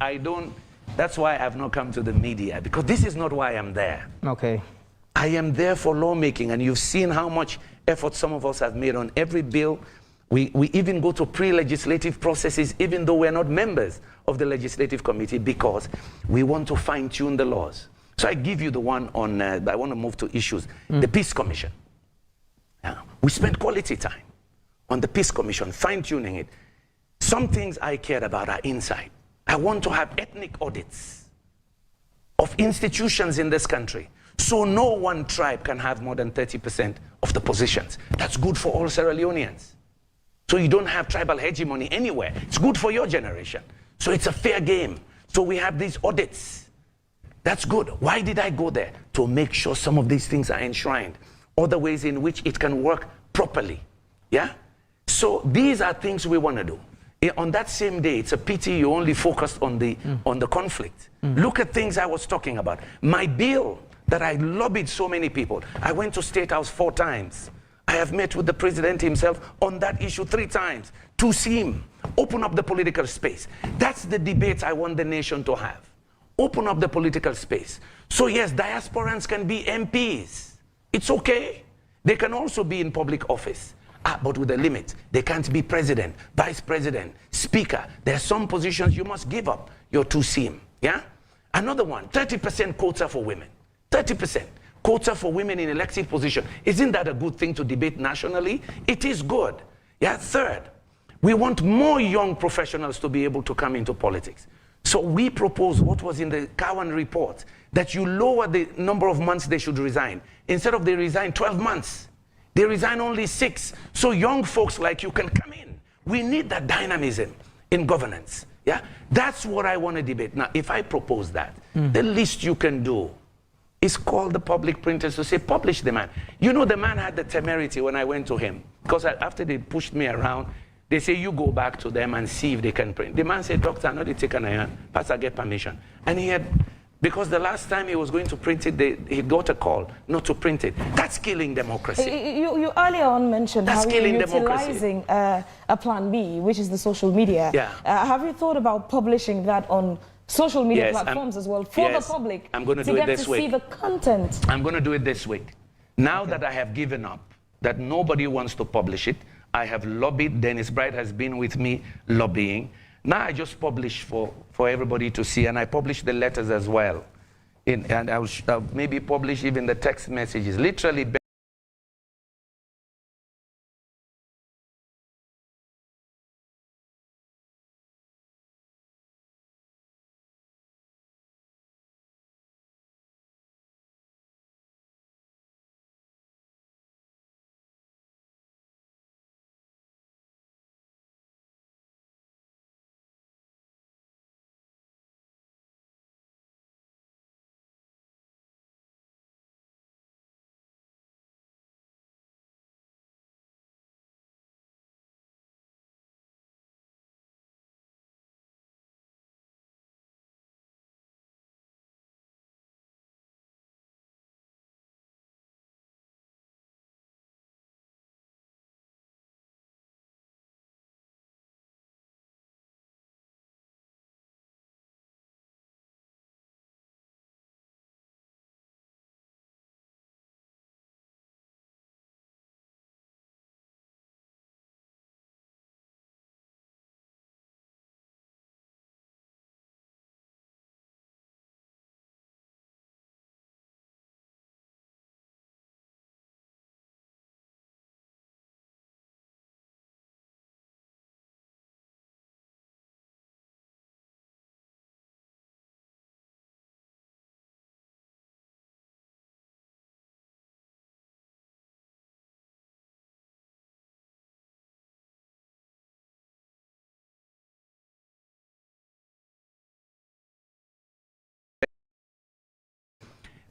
that's why I've not come to the media, because this is not why I'm there. Okay. I am there for lawmaking, and you've seen how much effort some of us have made on every bill. We even go to pre-legislative processes, even though we're not members of the legislative committee, because we want to fine-tune the laws. So I give you the one on, I want to move to issues. The Peace Commission. We spent quality time on the Peace Commission, fine-tuning it. Some things I cared about are inside. I want to have ethnic audits of institutions in this country, so no one tribe can have more than 30% of the positions. That's good for all Sierra Leoneans. So you don't have tribal hegemony anywhere. It's good for your generation. So it's a fair game. So we have these audits. That's good. Why did I go there? To make sure some of these things are enshrined. Other ways in which it can work properly. Yeah? So these are things we want to do. On that same day, it's a pity you only focused on the conflict. Look at things I was talking about. My bill that I lobbied so many people. I went to State House 4 times. I have met with the president himself on that issue 3 times to see him open up the political space. That's the debate I want the nation to have. Open up the political space. So yes, diasporans can be MPs. It's okay. They can also be in public office. But with a limit. They can't be president, vice president, speaker. There are some positions you must give up your 2 SIM. Yeah? Another one, 30% quota for women. 30% quota for women in elective position. Isn't that a good thing to debate nationally? It is good. Yeah. Third, we want more young professionals to be able to come into politics. So we propose what was in the Cowan report, that you lower the number of months they should resign. Instead of they resign 12 months, they resign only 6. So young folks like you can come in. We need that dynamism in governance. Yeah, that's what I want to debate. Now, if I propose that, the least you can do is call the public printers to say, publish the man. You know, the man had the temerity when I went to him, because after they pushed me around, they say, you go back to them and see if they can print. The man said, doctor, no, they take an iron. Pastor, get permission. And he had, because the last time he was going to print it, he got a call not to print it. That's killing democracy. You earlier on mentioned how you're utilizing a plan B, which is the social media. Yeah. Have you thought about publishing that on social media platforms as well for the public? I'm going to do it this week. To get to see the content. I'm going to do it this week. Now that I have given up, that nobody wants to publish it, I have lobbied. Dennis Bright has been with me lobbying. Now I just publish for everybody to see, and I publish the letters as well. And I'll maybe publish even the text messages. Literally.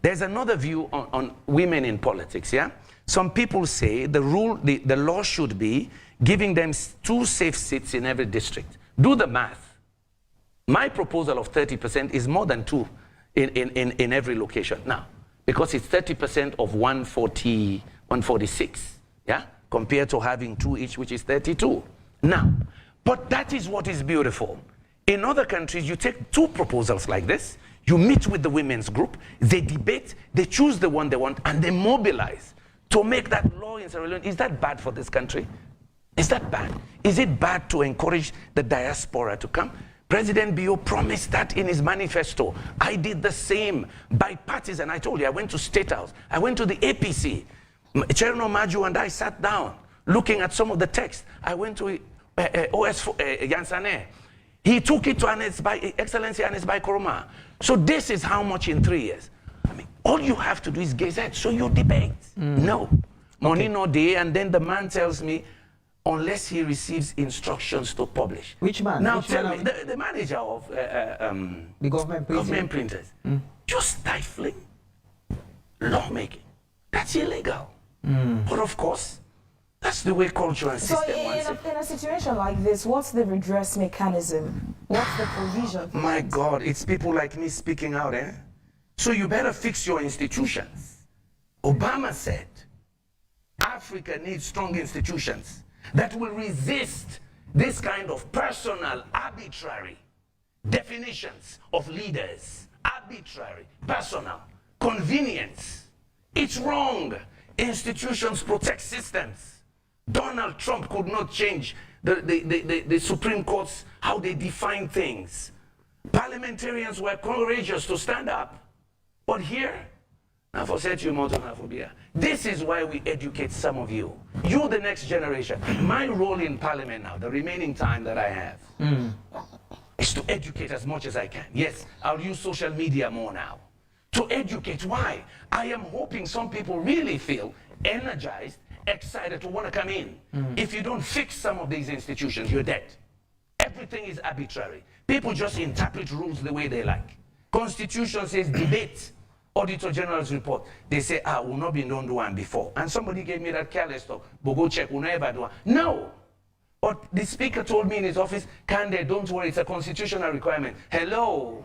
There's another view on women in politics, yeah? Some people say the law should be giving them 2 safe seats in every district. Do the math. My proposal of 30% is more than 2 in every location. Now, because it's 30% of 146, yeah? Compared to having 2 each, which is 32. Now, but that is what is beautiful. In other countries, you take 2 proposals like this, you meet with the women's group, they debate, they choose the one they want, and they mobilize to make that law in Sierra Leone. Is that bad for this country? Is that bad? Is it bad to encourage the diaspora to come? President Bio promised that in his manifesto. I did the same, bipartisan. I told you, I went to State House. I went to the APC. Cherno Maju and I sat down looking at some of the text. I went to Yansane. He took it to Excellency Anesbai Koroma. So this is how much in 3 years. I mean, all you have to do is gazette, so you debate. No. Money no day, and then the man tells me, unless he receives instructions to publish. Which man? Now Which tell man me, the manager of the government printers. Just stifling lawmaking. That's illegal. But of course, that's the way culture and system wants it. So in a situation like this, what's the redress mechanism? What's the provision? My God, it's people like me speaking out, eh? So you better fix your institutions. Obama said, Africa needs strong institutions that will resist this kind of personal, arbitrary definitions of leaders. Arbitrary, personal, convenience. It's wrong. Institutions protect systems. Donald Trump could not change the Supreme Court's how they define things. Parliamentarians were courageous to stand up. But here, this is why we educate some of you. You, the next generation. My role in Parliament now, the remaining time that I have, is to educate as much as I can. Yes, I'll use social media more now. To educate. Why? I am hoping some people really feel energized, excited to want to come in. If you don't fix some of these institutions, you're dead. Everything is arbitrary. People just interpret rules the way they like. Constitution says debate. Auditor General's report, they say, we'll not be done one before. And somebody gave me that careless talk, but go check, we'll never do one. No! But the speaker told me in his office, Kandeh, don't worry, it's a constitutional requirement. Hello!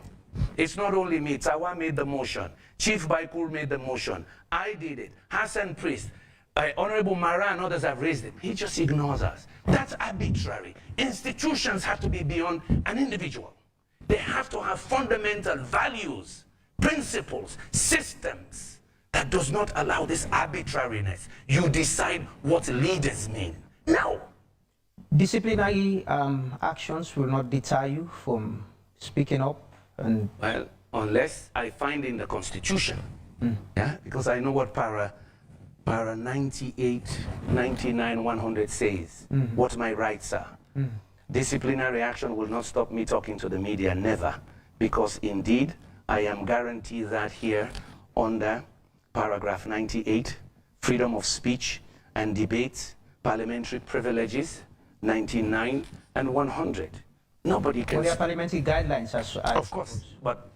It's not only me, Tawa made the motion. Chief Baikul made the motion. I did it. Hassan Priest, Honorable Mara and others have raised it. He just ignores us. That's arbitrary. Institutions have to be beyond an individual. They have to have fundamental values, principles, systems that does not allow this arbitrariness. You decide what leaders mean. No. Disciplinary actions will not deter you from speaking up? Well, unless I find in the Constitution, yeah, because I know what para 98, 99, 100 says, what my rights are. Disciplinary action will not stop me talking to the media, never, because indeed, I am guaranteed that here under paragraph 98, freedom of speech and debate, parliamentary privileges, 99 and 100. Nobody can... Well, there are parliamentary guidelines of course, but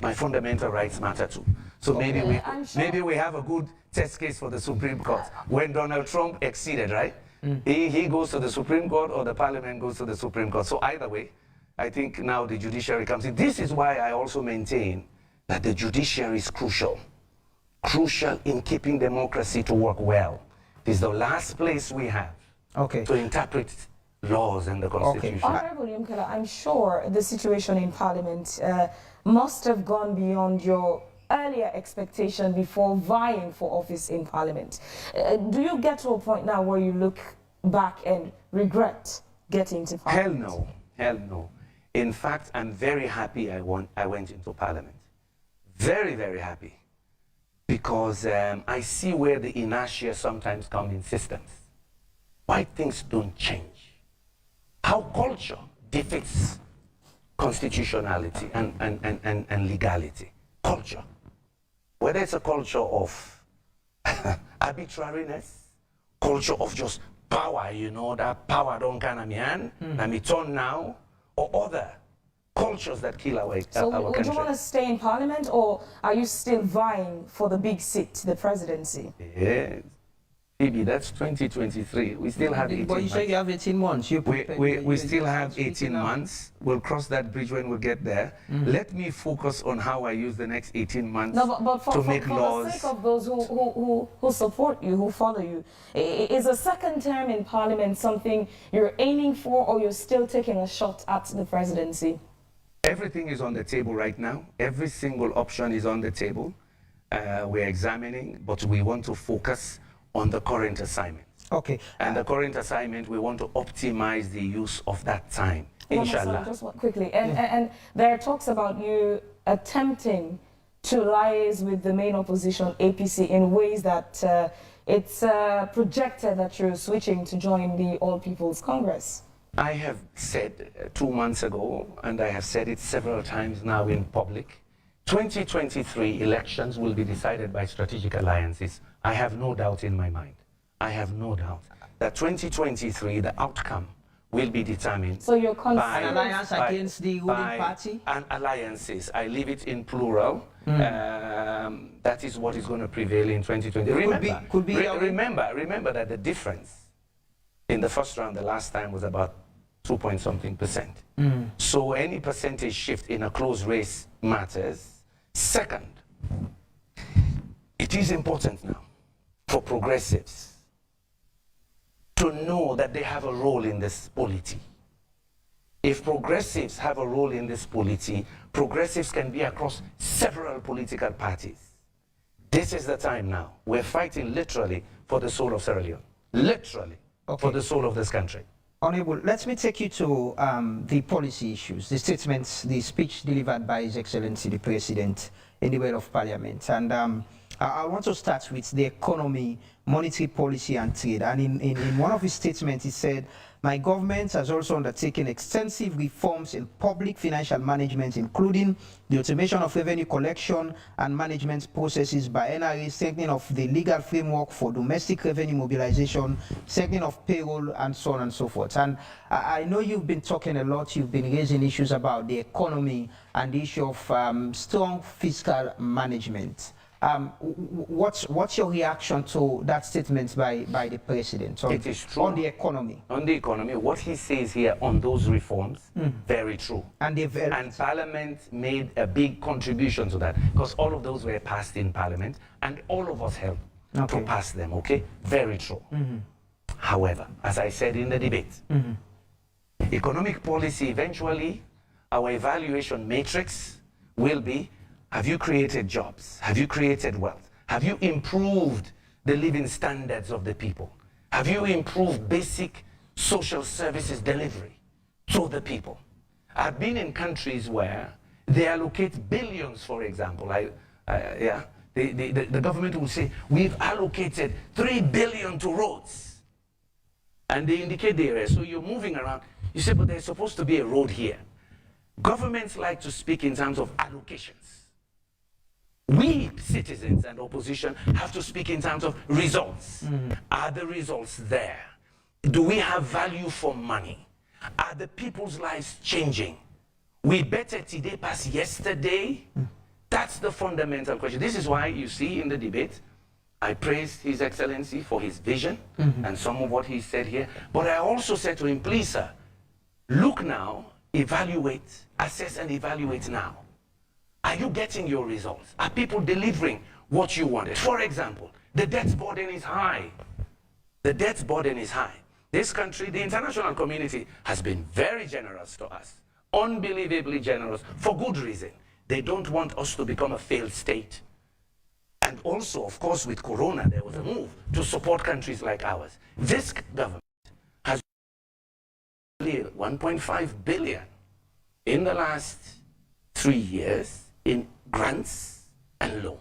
my fundamental rights matter too. So maybe we have a good test case for the Supreme Court. When Donald Trump exceeded, right? He goes to the Supreme Court or the parliament goes to the Supreme Court. So either way, I think now the judiciary comes in. This is why I also maintain that the judiciary is crucial. Crucial in keeping democracy to work well. This is the last place we have to interpret laws in the Constitution. Honorable Yumkela, I'm sure the situation in Parliament must have gone beyond your earlier expectation before vying for office in Parliament. Do you get to a point now where you look back and regret getting to Parliament? Hell no. Hell no. In fact, I'm very happy I went into Parliament. Very, very happy. Because I see where the inertia sometimes comes in systems. Why things don't change. How culture defeats constitutionality and legality. Culture. Whether it's a culture of arbitrariness, culture of just power, you know, that power don't kind of me hand, and me turn now, or other cultures that kill our country. So would you want to stay in parliament, or are you still vying for the big seat, the presidency? Yeah. Maybe that's 2023. We still have 18 months. But you say you have 18 months. We still have 18 months. We'll cross that bridge when we get there. Let me focus on how I use the next 18 months to make laws. For the sake of those who support you, who follow you, is a second term in parliament something you're aiming for, or you're still taking a shot at the presidency? Everything is on the table right now. Every single option is on the table. We're examining, but we want to focus on the current assignment. Okay. And the current assignment, we want to optimize the use of that time, inshallah. Just quickly, and there are talks about you attempting to liaise with the main opposition, APC, in ways that it's projected that you're switching to join the All People's Congress. I have said 2 months ago, and I have said it several times now in public, 2023 elections will be decided by strategic alliances. I have no doubt in my mind. I have no doubt that 2023, the outcome will be determined. So you're by an alliance against the ruling party? And alliances. I leave it in plural. That is what is going to prevail in 2020. Remember that the difference in the first round, the last time, was about 2-point-something%. So any percentage shift in a close race matters. Second, it is important now for progressives to know that they have a role in this polity. If progressives have a role in this polity, progressives can be across several political parties. This is the time now. We're fighting literally for the soul of Sierra Leone. Literally for the soul of this country. Honorable, let me take you to the policy issues, the statements, the speech delivered by His Excellency the President in the Way of Parliament. And I want to start with the economy, monetary policy and trade. And in one of his statements, he said, "My government has also undertaken extensive reforms in public financial management, including the automation of revenue collection and management processes by NRA, strengthening of the legal framework for domestic revenue mobilization, strengthening of payroll, and so on and so forth." And I know you've been talking a lot, you've been raising issues about the economy and the issue of strong fiscal management. What's your reaction to that statement by the president on, it is true. On the economy? On the economy, what he says here on those reforms, very true. And Parliament made a big contribution to that, because all of those were passed in Parliament, and all of us helped to pass them, okay? Very true. However, as I said in the debate, economic policy, eventually, our evaluation matrix will be, have you created jobs? Have you created wealth? Have you improved the living standards of the people? Have you improved basic social services delivery to the people? I've been in countries where they allocate billions, for example. The government will say, we've allocated 3 billion to roads. And they indicate the area. So you're moving around. You say, but there's supposed to be a road here. Governments like to speak in terms of allocations. We, citizens and opposition, have to speak in terms of results. Are the results there? Do we have value for money? Are the people's lives changing? We better today pass yesterday? That's the fundamental question. This is why you see in the debate, I praised His Excellency for his vision and some of what he said here. But I also said to him, please, sir, look now, evaluate, assess and evaluate now. Are you getting your results? Are people delivering what you wanted? For example, the debt burden is high. The debt burden is high. This country, the international community, has been very generous to us. Unbelievably generous, for good reason. They don't want us to become a failed state. And also, of course, with Corona, there was a move to support countries like ours. This government has 1.5 billion in the last 3 years in grants and loans.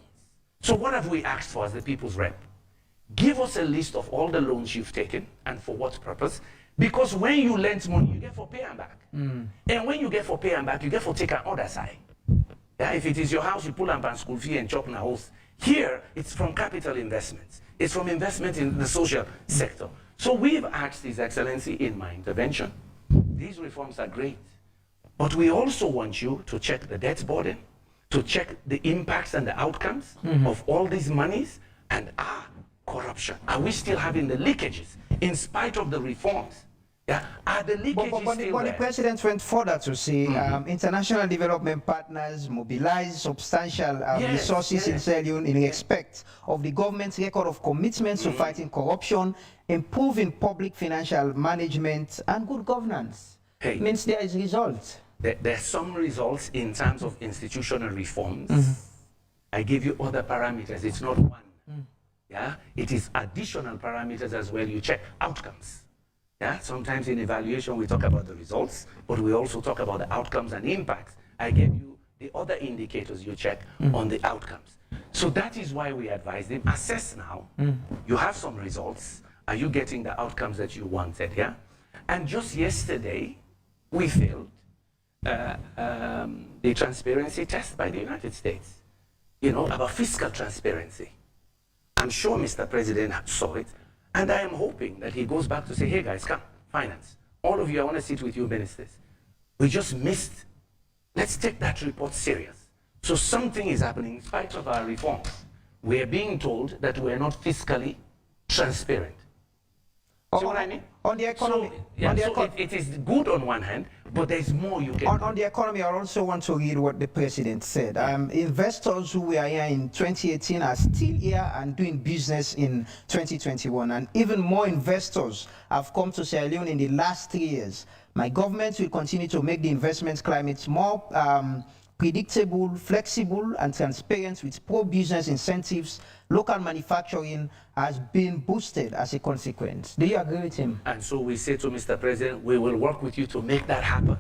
So what have we asked for as the people's rep? Give us a list of all the loans you've taken and for what purpose. Because when you lend money, you get for pay and back. And when you get for pay and back, you get for take an other side. Yeah, if it is your house, you pull up and school fee and chop na house. Here, it's from capital investments. It's from investment in the social sector. So we've asked His Excellency in my intervention, these reforms are great, But we also want you to check the debt burden, to check the impacts and the outcomes of all these monies, and corruption. Are we still having the leakages in spite of the reforms? Yeah, are the leakages still but there? the president went further to say international development partners mobilize substantial resources in Sierra Leone in respect of the government's record of commitments to fighting corruption, improving public financial management, and good governance. Means there is results. There are some results in terms of institutional reforms. I give you other parameters. It's not one. Yeah, it is additional parameters as well. You check outcomes. Yeah, sometimes in evaluation we talk about the results, but we also talk about the outcomes and impacts. I gave you the other indicators you check on the outcomes. So that is why we advise them, assess now. You have some results. Are you getting the outcomes that you wanted? Yeah, and just yesterday we failed the transparency test by the United States. You know, about fiscal transparency. I'm sure Mr. President saw it, and I am hoping that he goes back to say, hey guys, come, finance. All of you, I want to sit with you ministers. We just missed. Let's take that report serious. So something is happening in spite of our reforms. We're being told that we're not fiscally transparent. See what I mean? On the economy. So, it is good on one hand, but there's more you can do. On the economy, I also want to read what the president said. Investors who were here in 2018 are still here and doing business in 2021. And even more investors have come to Sierra Leone in the last 3 years. My government will continue to make the investment climate more predictable, flexible, and transparent with pro-business incentives. Local manufacturing has been boosted as a consequence. Do you agree with him? And so we say to Mr. President, we will work with you to make that happen.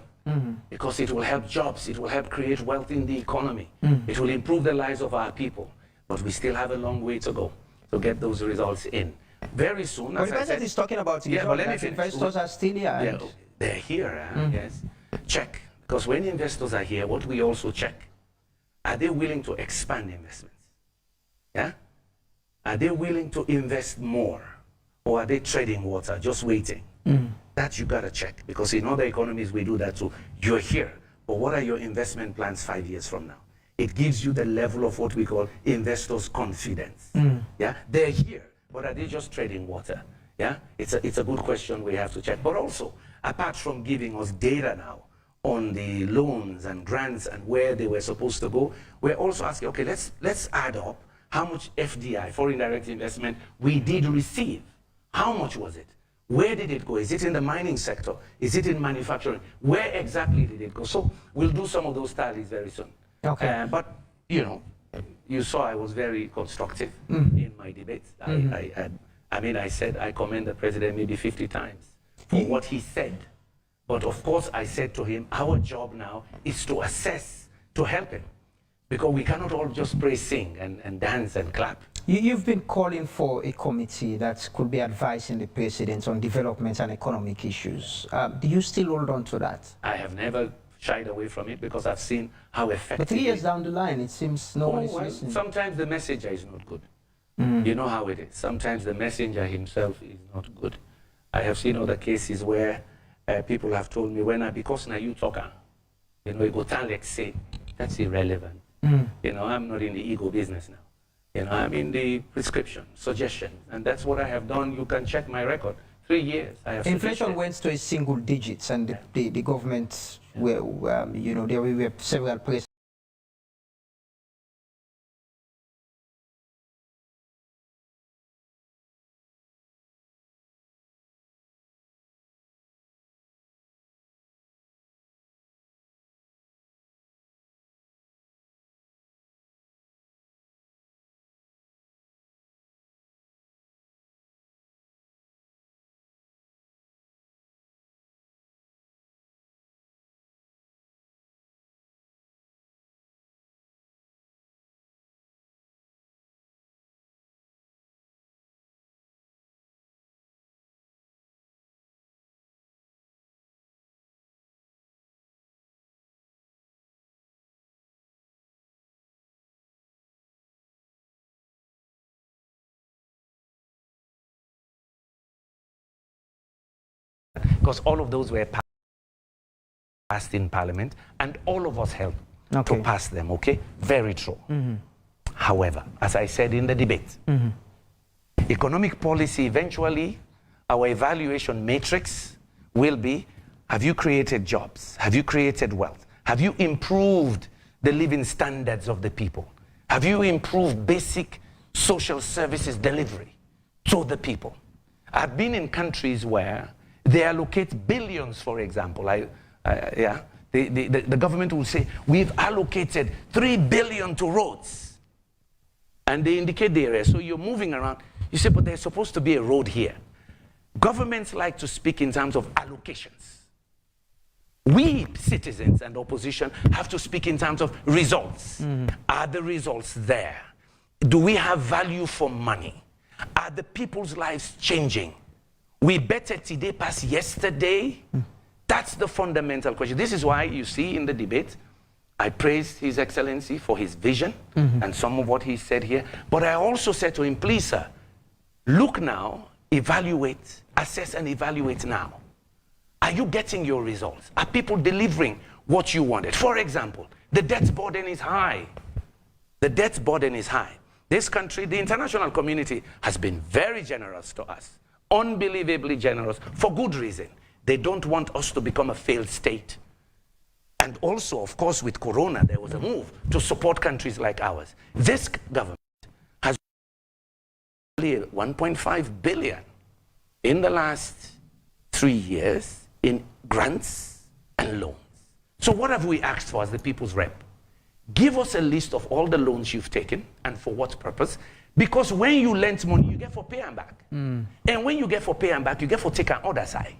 Because it will help jobs, it will help create wealth in the economy. It will improve the lives of our people. But we still have a long way to go to get those results in. Very soon, as the president is talking about investors are still here. Yeah, they're here, yes. Check. Because when investors are here, what we also check, are they willing to expand investments? Yeah? Are they willing to invest more? Or are they treading water, just waiting? That you gotta check, because in other economies we do that too. You're here, but what are your investment plans 5 years from now? It gives you the level of what we call investors' confidence. Yeah? They're here, but are they just treading water? Yeah? It's a good question we have to check. But also, apart from giving us data now, on the loans and grants and where they were supposed to go, we're also asking, okay, let's add up how much FDI, foreign direct investment, we did receive. How much was it? Where did it go? Is it in the mining sector? Is it in manufacturing? Where exactly did it go? So we'll do some of those tallies very soon. Okay. But, you know, you saw I was very constructive in my debates. I mean, I said I commend the president maybe 50 times for what he said. But of course, I said to him, our job now is to assess, to help him. Because we cannot all just pray, sing, and dance and clap. You've been calling for a committee that could be advising the president on development and economic issues. Do you still hold on to that? I have never shied away from it because I've seen how effective. But 3 years down the line, it seems no one is listening. Sometimes the messenger is not good. You know how it is. Sometimes the messenger himself is not good. I have seen other cases where people have told me, when because now you talk, you know, you go tell like say, that's irrelevant. You know, I'm not in the ego business now. You know, I'm in the prescription, suggestion, and that's what I have done. You can check my record. 3 years. I have inflation went to a single digits, and the government were, you know, there were several places. Because all of those were passed in Parliament, and all of us helped to pass them, okay? Very true. However, as I said in the debate, economic policy, eventually, our evaluation matrix will be, have you created jobs? Have you created wealth? Have you improved the living standards of the people? Have you improved basic social services delivery to the people? I've been in countries where they allocate billions, for example. The government will say, we've allocated 3 billion to roads. And they indicate the area. So you're moving around. You say, but there's supposed to be a road here. Governments like to speak in terms of allocations. We, citizens and opposition, have to speak in terms of results. Are the results there? Do we have value for money? Are the people's lives changing? We better today pass yesterday? That's the fundamental question. This is why you see in the debate, I praised His Excellency for his vision and some of what he said here. But I also said to him, please, sir, look now, evaluate, assess and evaluate now. Are you getting your results? Are people delivering what you wanted? For example, the debt burden is high. The debt burden is high. This country, the international community, has been very generous to us. Unbelievably generous, for good reason. They don't want us to become a failed state. And also, of course, with Corona, there was a move to support countries like ours. This government has 1.5 billion in the last 3 years in grants and loans. So what have we asked for as the people's rep? Give us a list of all the loans you've taken and for what purpose. Because when you lend money, you get for pay and back. And when you get for pay and back, you get for take an other side.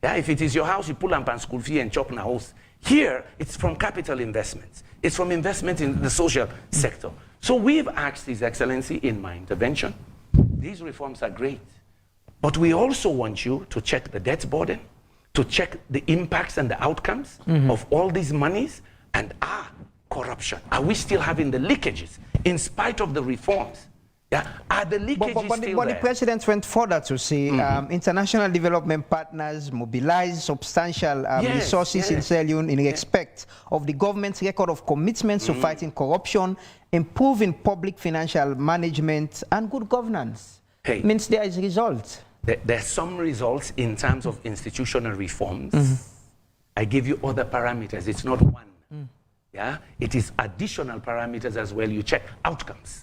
Yeah, if it is your house, you pull up on school fee and chop in a house. Here, it's from capital investments. It's from investment in the social sector. So we've asked His Excellency in my intervention, these reforms are great. But we also want you to check the debt burden, to check the impacts and the outcomes of all these monies, and corruption. Are we still having the leakages in spite of the reforms? Yeah, are the leakages but still there? The president went further to say international development partners mobilize substantial resources in Sierra Leone in respect of the government's record of commitments to fighting corruption, improving public financial management, and good governance. Means there is results. There are some results in terms of institutional reforms. I give you other parameters. It's not one. Yeah, it is additional parameters as well. You check outcomes.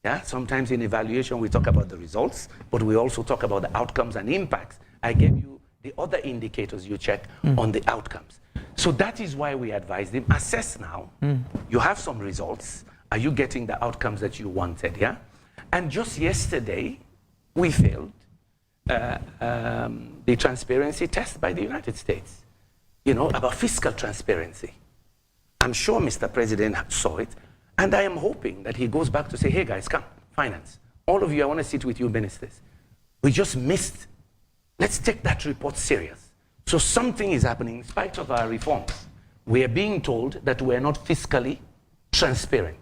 Yeah, sometimes in evaluation we talk about the results, but we also talk about the outcomes and impacts. I gave you the other indicators you check on the outcomes. So that is why we advise them, assess now. You have some results. Are you getting the outcomes that you wanted? Yeah, and just yesterday we failed the transparency test by the United States. You know, about fiscal transparency. I'm sure Mr. President saw it, and I am hoping that he goes back to say, hey guys, come, finance. All of you, I want to sit with you ministers. We just missed. Let's take that report serious. So something is happening in spite of our reforms. We are being told that we are not fiscally transparent.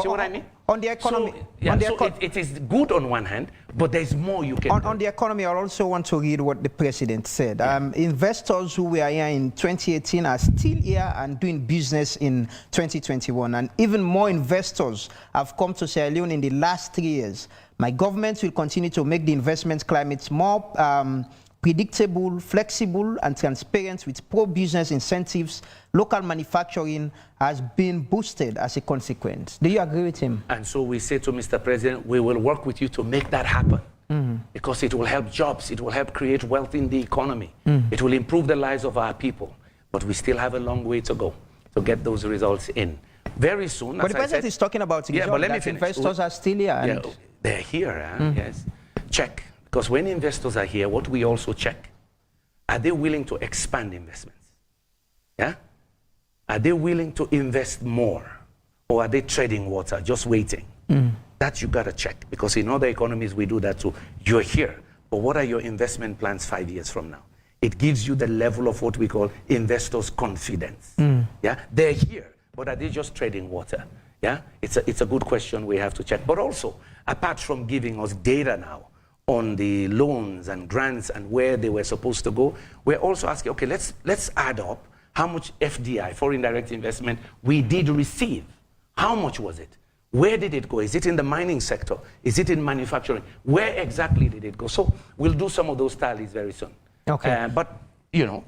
See what I mean? On the economy, so, it is good on one hand, but there's more you can do. On the economy, I also want to read what the president said. Investors who were here in 2018 are still here and doing business in 2021. And even more investors have come to Sierra Leone in the last 3 years. My government will continue to make the investment climate more predictable, flexible, and transparent with pro-business incentives. Local manufacturing has been boosted as a consequence. Do you agree with him? And so we say to Mr. President, we will work with you to make that happen. Because it will help jobs, it will help create wealth in the economy. It will improve the lives of our people. But we still have a long way to go to get those results in. Very soon, but the president is talking about but let me finish. Investors are still here. And they're here, yes. Check. Because when investors are here, what we also check, are they willing to expand investments? Yeah? Are they willing to invest more? Or are they treading water, just waiting? That you got to check. Because in other economies, we do that too. You're here, but what are your investment plans 5 years from now? It gives you the level of what we call investors' confidence. Yeah? They're here, but are they just treading water? Yeah? It's a good question we have to check. But also, apart from giving us data now on the loans and grants and where they were supposed to go, we're also asking, okay, let's add up how much FDI, foreign direct investment, we did receive. How much was it? Where did it go? Is it in the mining sector? Is it in manufacturing? Where exactly did it go? So we'll do some of those tallies very soon. Okay. But, you know,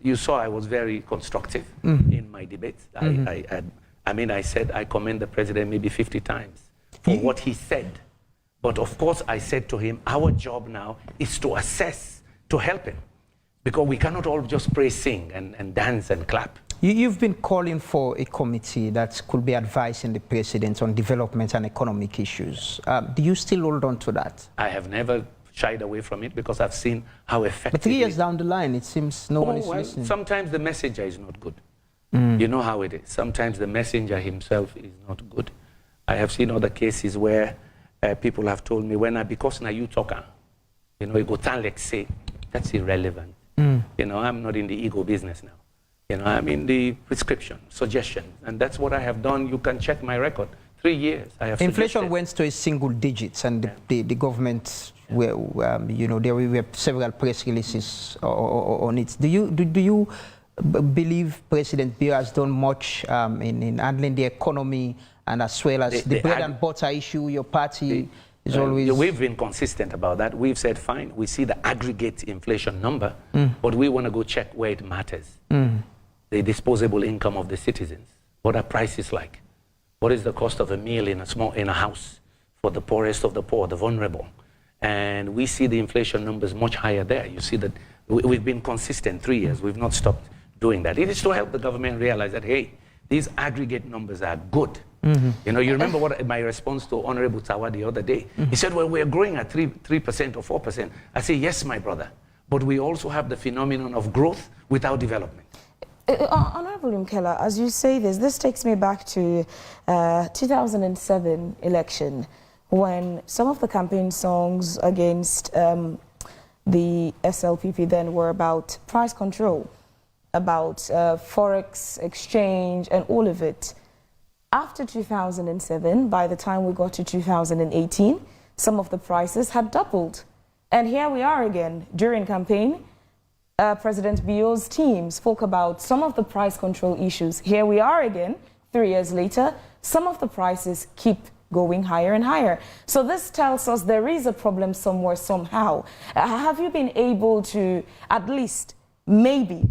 you saw I was very constructive in my debates. I mean, I said I commend the president maybe 50 times for what he said. But of course, I said to him, our job now is to assess, to help him. Because we cannot all just pray, sing, and dance and clap. You've been calling for a committee that could be advising the president on development and economic issues. Do you still hold on to that? I have never shied away from it because I've seen how effective. But 3 years down the line, it seems no one is listening. Sometimes the messenger is not good. You know how it is. Sometimes the messenger himself is not good. I have seen other cases where people have told me, because now you talk, you know, you go tell like say, that's irrelevant. You know, I'm not in the ego business now. You know, I'm in the prescription, suggestion, and that's what I have done. You can check my record. 3 years I have. Inflation went to a single digits, and the government, you know, there were several press releases on it. Do you believe President Biya has done much in handling the economy, and as well as the bread and butter issue? Your party is always... We've been consistent about that. We've said, fine, we see the aggregate inflation number, but we want to go check where it matters. The disposable income of the citizens. What are prices like? What is the cost of a meal in a house for the poorest of the poor, the vulnerable? And we see the inflation numbers much higher there. You see that we've been consistent 3 years. We've not stopped doing that. It is to help the government realize that, hey, these aggregate numbers are good. You know, you remember what my response to Honorable Tawa the other day? He said, well, we're growing at 3% or 4%. I say, yes, my brother. But we also have the phenomenon of growth without development. Honorable Yumkela, as you say this takes me back to 2007 election, when some of the campaign songs against the SLPP then were about price control, about forex exchange and all of it. After 2007, by the time we got to 2018, some of the prices had doubled. And here we are again during campaign. President Biya's team spoke about some of the price control issues. Here we are again, 3 years later, some of the prices keep going higher and higher. So this tells us there is a problem somewhere, somehow. Have you been able to at least maybe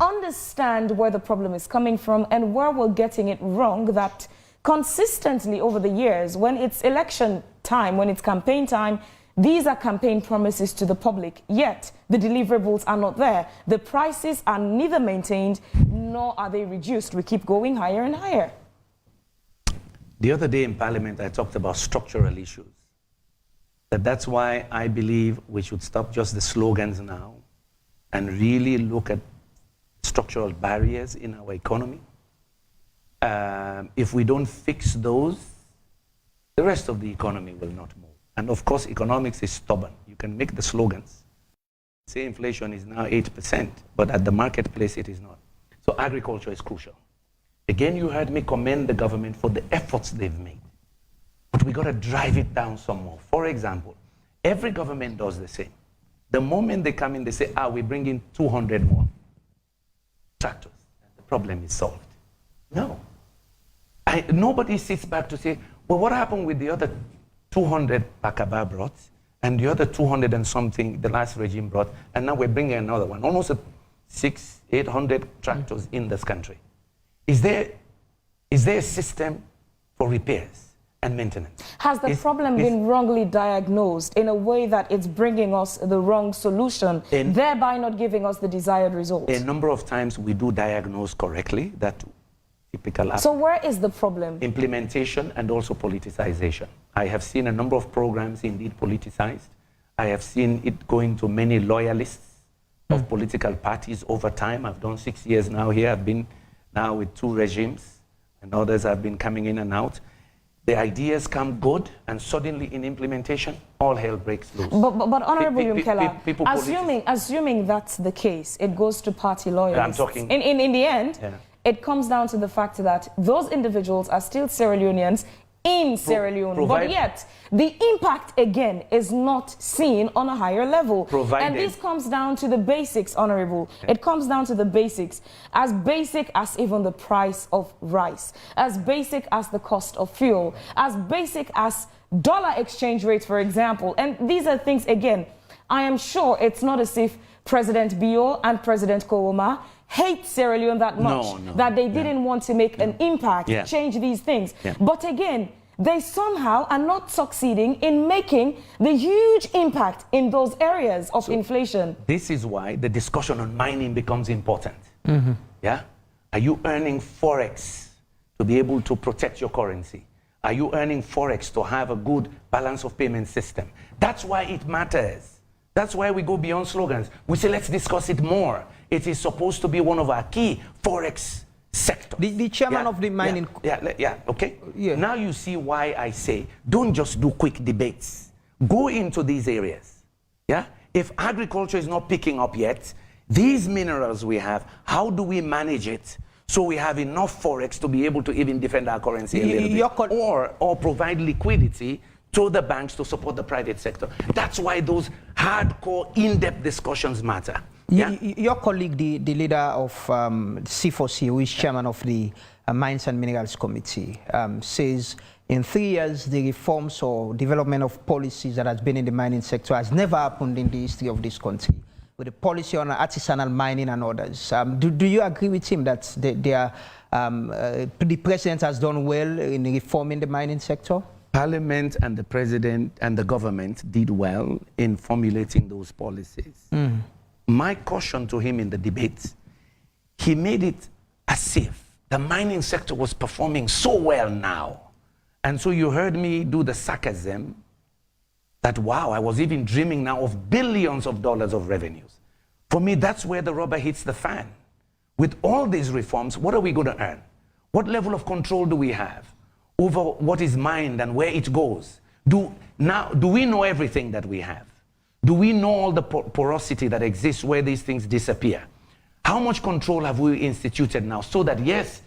understand where the problem is coming from and where we're getting it wrong, that consistently over the years, when it's election time, when it's campaign time, these are campaign promises to the public, yet the deliverables are not there. The prices are neither maintained nor are they reduced. We keep going higher and higher. The other day in Parliament, I talked about structural issues. That's why I believe we should stop just the slogans now and really look at structural barriers in our economy. If we don't fix those, the rest of the economy will not move. And of course, economics is stubborn. You can make the slogans. Say inflation is now 8%, but at the marketplace it is not. So agriculture is crucial. Again, you heard me commend the government for the efforts they've made. But we got to drive it down some more. For example, every government does the same. The moment they come in, they say, we bring in 200 more tractors. The problem is solved. No. Nobody sits back to say, well, what happened with the other 200 Bakaba brought, and the other 200 and something the last regime brought, and now we're bringing another one, almost 600-800 tractors in this country. Is there a system for repairs and maintenance? Has the problem been wrongly diagnosed in a way that it's bringing us the wrong solution, thereby not giving us the desired result? A number of times we do diagnose correctly, that typical. So where is the problem? Implementation and also politicization. I have seen a number of programs indeed politicized. I have seen it going to many loyalists of political parties over time. I've done 6 years now here. I've been now with 2 regimes, and others have been coming in and out. The ideas come good, and suddenly in implementation, all hell breaks loose. But Honorable Yumkela, assuming that's the case, it goes to party loyalists. I'm talking... In the end, it comes down to the fact that those individuals are still Sierra Leoneans, in Sierra Leone, but yet the impact again is not seen on a higher level. And this comes down to the basics, Honorable. It comes down to the basics, as basic as even the price of rice, as basic as the cost of fuel, as basic as dollar exchange rates, for example. And these are things, again, I am sure it's not as if President Bio and President Kouama hate Sierra Leone that much, that they didn't want to make an impact, change these things. But again, they somehow are not succeeding in making the huge impact in those areas of inflation. This is why the discussion on mining becomes important. Yeah? Are you earning Forex to be able to protect your currency? Are you earning Forex to have a good balance of payment system? That's why it matters. That's why we go beyond slogans. We say, let's discuss it more. It is supposed to be one of our key Forex sectors. The chairman of the mining... Okay. Now you see why I say, don't just do quick debates. Go into these areas. Yeah? If agriculture is not picking up yet, these minerals we have, how do we manage it so we have enough Forex to be able to even defend our currency a little bit? Or provide liquidity to the banks to support the private sector. That's why those hardcore, in-depth discussions matter. Yeah? Your colleague, the leader of C4C, who is chairman of the Mines and Minerals Committee, says in 3 years, the reforms or development of policies that has been in the mining sector has never happened in the history of this country, with the policy on artisanal mining and others. Do you agree with him that the president has done well in reforming the mining sector? Parliament and the president and the government did well in formulating those policies. My caution to him in the debate, he made it as if the mining sector was performing so well now. And so you heard me do the sarcasm that, wow, I was even dreaming now of billions of dollars of revenues. For me, that's where the rubber hits the fan. With all these reforms, what are we going to earn? What level of control do we have over what is mined and where it goes? Do we know everything that we have? Do we know all the porosity that exists where these things disappear? How much control have we instituted now so that, yes,